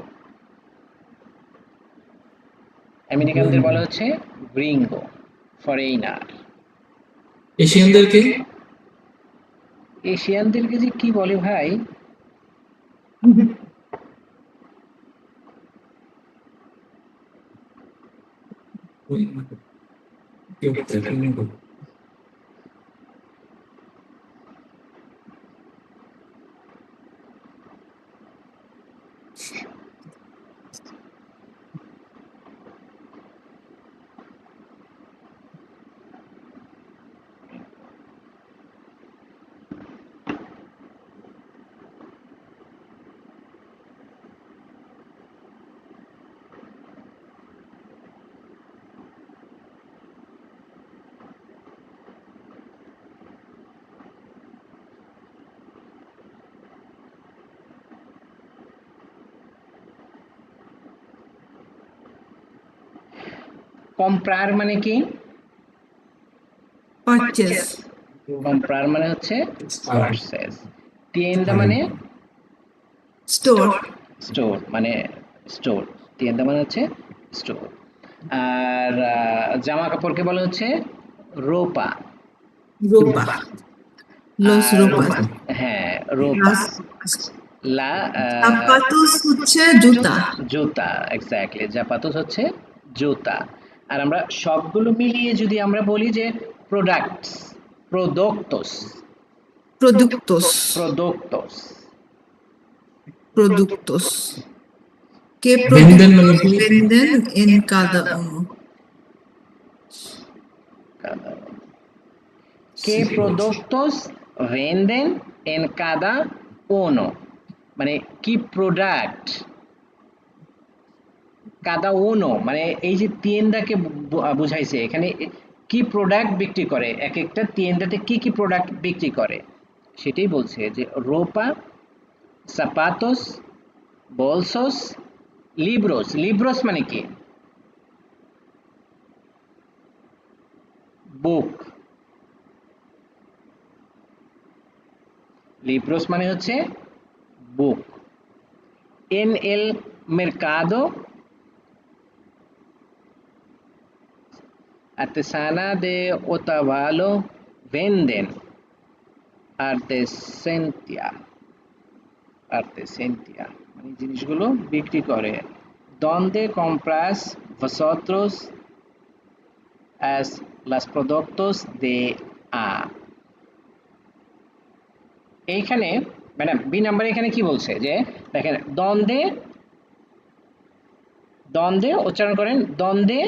আমেরিকানদের গ্রিঙ্গো। বলে হচ্ছে গ্রিঙ্গো, ফরেইনার। এশিয়ানদেরকে? এশিয়ানদেরকে যে কি বলে ভাই, কি বলতে গ্রিঙ্গো? কম্প্রার মানে কি? পারচেস, কম্প্রার মানে হচ্ছে পারচেস। tienda মানে স্টোর, স্টোর, মানে স্টোর। tienda মানে হচ্ছে স্টোর। আর জামা কাপড়কে বলা হচ্ছে রোপা। রোপা, লস আর রোপাস, হ্যাঁ, রোপা। লাস লা জাপাতুস হচ্ছে জুতা, জুতা, এক্স্যাক্টলি, জাপাতুস হচ্ছে জুতা। আর আমরা সবগুলো মিলিয়ে যদি আমরা বলি যে প্রোডাক্টস, প্রোডক্টস, প্রোডুক্টোস, প্রোডক্টস। প্রোডুক্টোস, que ভেন্ডেন মানে productos কি? venden en cada uno, ¿Qué productos venden en cada uno? মানে কি প্রোডাক্ট, কাদা উনো মানে এই যে তিয়েন্দাকে বুঝাইছে এখানে, কি প্রোডাক্ট বিক্রি করে, এক একটা তিয়েন্দাতে কি কি প্রোডাক্ট বিক্রি করে সেটাই বলছে যে রোপা, সাপাতোস, বলসোস, লিব্রোস। লিব্রোস মানে কি? বুক। লিব্রোস মানে হচ্ছে বুক। en el mercado artesana de Otavalo venden artesentia, artesentia মানে জিনিসগুলো বিক্রি করে। donde compras vosotros as las productos de a? এইখানে মানে বি নাম্বার এখানে কি বলছে যে দেখেন, দ্বন্দ্বে, দ্বন্দ্বে উচ্চারণ করেন, দ্বন্দ্বে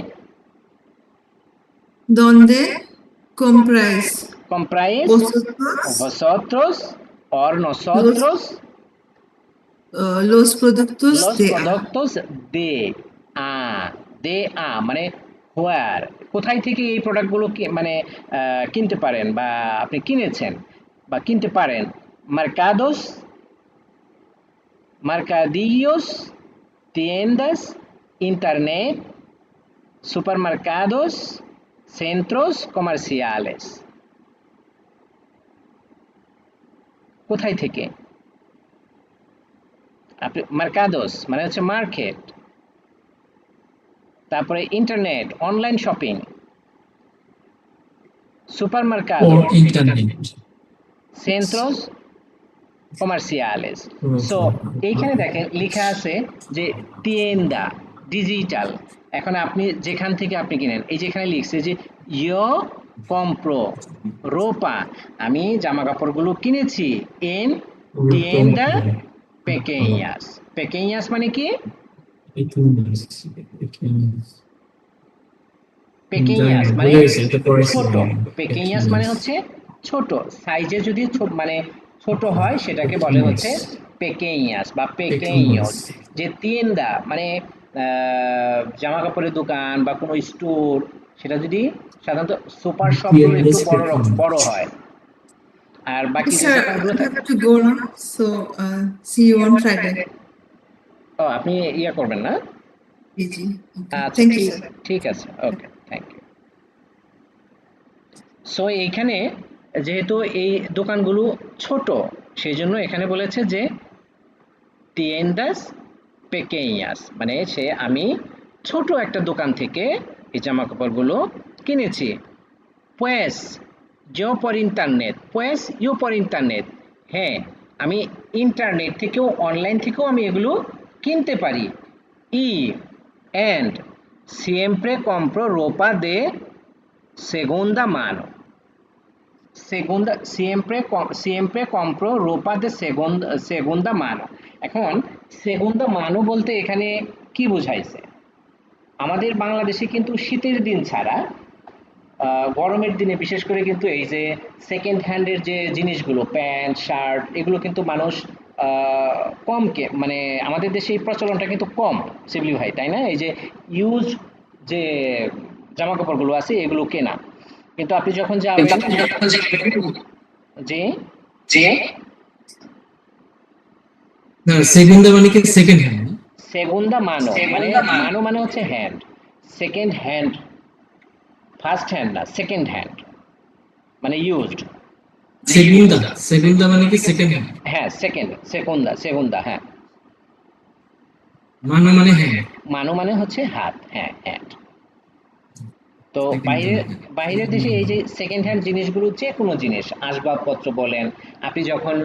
donde compráis compráis vosotros vosotros or los, nosotros los productos los de A, productos de a, de a মানে হোয়ার, কোথায় থেকে এই প্রোডাক্টগুলো মানে কিনতে পারেন বা আপনি কিনেছেন বা কিনতে পারেন। mercados, mercadillos, tiendas, internet, supermercados, centros comerciales। কোথায় থেকে? আপনি মার্কাদোস মানে হচ্ছে মার্কেট, তারপরে ইন্টারনেট অনলাইন শপিং, সুপারমার্কাদো, or internet. সেন্ট্রোস কমার্শিয়ালেস। সো এইখানে দেখেন লেখা আছে যে tienda ডিজিটাল। এখন আপনি যেখান থেকে আপনি কিনেন, এই যেখানে লিখছে যে yo compro ropa, আমি জামা কাপড়গুলো কিনেছি en tienda pequeñas। pequeñas মানে কি? পেকেনিয়াস মানে ছোট। পেকেনিয়াস মানে হচ্ছে ছোট সাইজে, যদি মানে ছোট হয় সেটাকে বলে হচ্ছে পেকেনিয়াস বা পেকেনিয়স। যে তিয়েন্দা মানে জামা কাপড়ের দোকান বা কোনো স্টোর, সেটা যদি সাধারণত সুপার শপগুলো একটু বড় বড় হয়, আর বাকি Okay, যে sir, দোকানগুলো I থাকে। have to go now. So, see you on Friday. ও, আপনি ইয়া করবেন না? Easy. Okay. আচ্ছা, Thank you, ঠিক sir. ঠিক আছে, ওকে, থ্যাংক ইউ। সো এইখানে যেহেতু এই দোকানগুলো ছোট, সেই জন্য এখানে বলেছে যে tiendas pequeñas, মানে সে আমি ছোট একটা দোকান থেকে এই জামা কাপড়গুলো কিনেছি। pues yo por internet, pues yo por internet, হ্যাঁ আমি ইন্টারনেট থেকেও অনলাইন থেকেও আমি এগুলো কিনতে পারি। y and siempre compro ropa de segunda mano, segunda siempre compro ropa de segunda mano। এখন সেগুন্দা মানো বলতে এখানে কি বোঝাইছে? আমাদের বাংলাদেশে কিন্তু শীতের দিন ছাড়া গরমের দিনে বিশেষ করে কিন্তু এই যে সেকেন্ড হ্যান্ডের যে জিনিসগুলো প্যান্ট শার্ট এগুলো কিন্তু মানুষ কম মানে আমাদের দেশে এই প্রচলনটা কিন্তু কম শিবলি ভাই, তাই না? এই যে ইউজ যে জামা কাপড়গুলো আছে এগুলো কেনা, কিন্তু আপনি যখন যাবেন যে না, সেগুন্দা মানে কি সেকেন্ড হ্যান্ড? সেগুন্দা মানো মানে মানো মানে হচ্ছে hand, second hand, first hand না, সেকেন্ড হ্যান্ড মানে ইউজড। সেগুন্দা সেগুন্দা মানে কি সেকেন্ড হ্যান্ড? হ্যাঁ, সেকেন্ড, সেকুন্দা, সেগুন্দা, হ্যাঁ। মানো মানে হ্যান্ড। মানো মানে হচ্ছে হাত, হ্যাঁ, হ্যান্ড। তো সেকেন্ড বাইরের বাইরের দেশে এই যে সেকেন্ড হ্যান্ড জিনিসগুলো, যে কোনো জিনিস আসবাবপত্র বলেন, আপনি যখন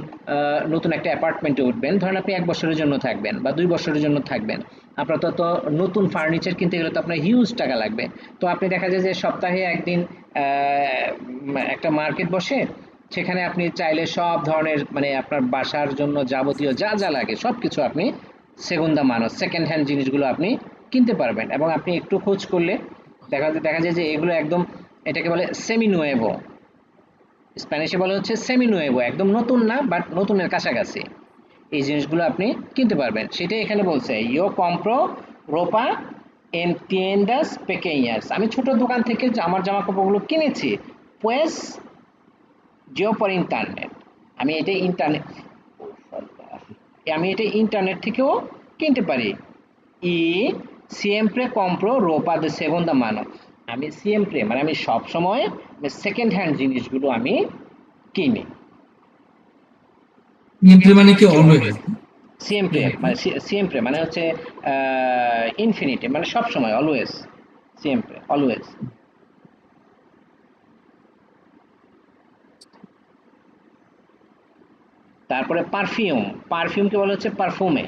নতুন একটা অ্যাপার্টমেন্টে উঠবেন, ধরেন আপনি 1 বছরের জন্য থাকবেন বা 2 বছরের জন্য থাকবেন, আপনার তো নতুন ফার্নিচার কিনতে গেলে তো আপনার হিউজ টাকা লাগবে। তো আপনি দেখা যায় যে সপ্তাহে একদিন একটা মার্কেট বসে, সেখানে আপনি চাইলে সব ধরনের মানে আপনার বাসার জন্য যাবতীয় যা যা লাগে সবকিছু আপনি সেগুন্দা মানো সেকেন্ড হ্যান্ড জিনিসগুলো আপনি কিনতে পারবেন। এবং আপনি একটু খোঁজ করলে দেখা যায় যে এগুলো একদম, এটাকে বলে সেমি নুয়েভো, স্প্যানিশে বলা হচ্ছে সেমি নুয়েভো, একদম নতুন না বাট নতুনের কাছাকাছি এই জিনিসগুলো আপনি কিনতে পারবেন। সেটাই এখানে বলছে ইয়ো কম্প্রো রোপা এন টিয়েন্ডাস পেকেইয়াস, আমি ছোট দোকান থেকে আমার জামা কাপড়গুলো কিনেছি। pues yo por internet, আমি এটা ইন্টারনেট আমি এটা ইন্টারনেট থেকেও কিনতে পারি। ই siempre compro ropa de segunda mano, আমি siempre মানে আমি সব সময় সেকেন্ড হ্যান্ড জিনিসগুলো আমি কিনি। সিম্পলি মানে কি অলওয়েজ? siempre মানে siempre মানে হচ্ছে ইনফিনিটি মানে সব সময়, অলওয়েজ, siempre অলওয়েজ। তারপরে পারফিউম, পারফিউমকে বলা হচ্ছে পারফিউমে,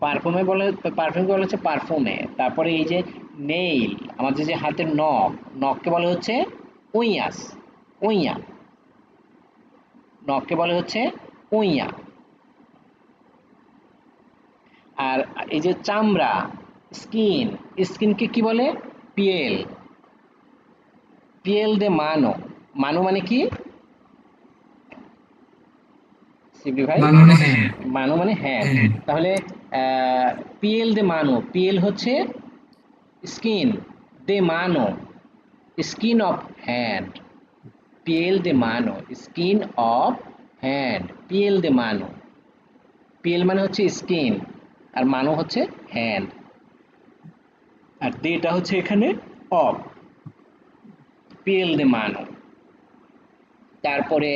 পারফিউমে বলে, পারফিউমকে বলা হচ্ছে পারফিউমে। তারপরে এই যে নেইল, আমাদের যে হাতের নখ, নখকে বলা হচ্ছে উইয়াস, উইয়া, নখকে বলা হচ্ছে উইয়া। আর এই যে চামড়া, স্কিন, স্কিনকে কি বলে? পিয়েল, পিয়েল দে মানো, মানো মানে কি শিবলি ভাই? মানো মানে হ্যান্ড। মানো মানে হ্যান্ড। তাহলে পিয়েল দে মানো, পিয়েল হচ্ছে স্কিন, দে মানো স্কিন অফ হ্যান্ড, পিয়েল দে মানো স্কিন অফ হ্যান্ড, পিয়েল দে মানো, পিয়েল মানে হচ্ছে স্কিন, আর মানো হচ্ছে হ্যান্ড, আর দেটা হচ্ছে এখানে অফ, পিএল দে মানো। তারপরে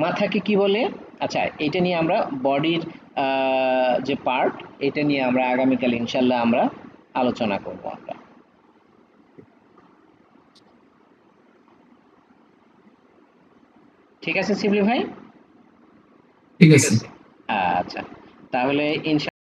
মাথাকে কি বলে? আচ্ছা, এটা নিয়ে আমরা বডির যে পার্ট, এটা নিয়ে আমরা আগামীকাল ইনশাল্লাহ আমরা আলোচনা করব আমরা। ঠিক আছে শিবলি ভাই? ঠিক আছে। আচ্ছা, তাহলে ইনশাল্লাহ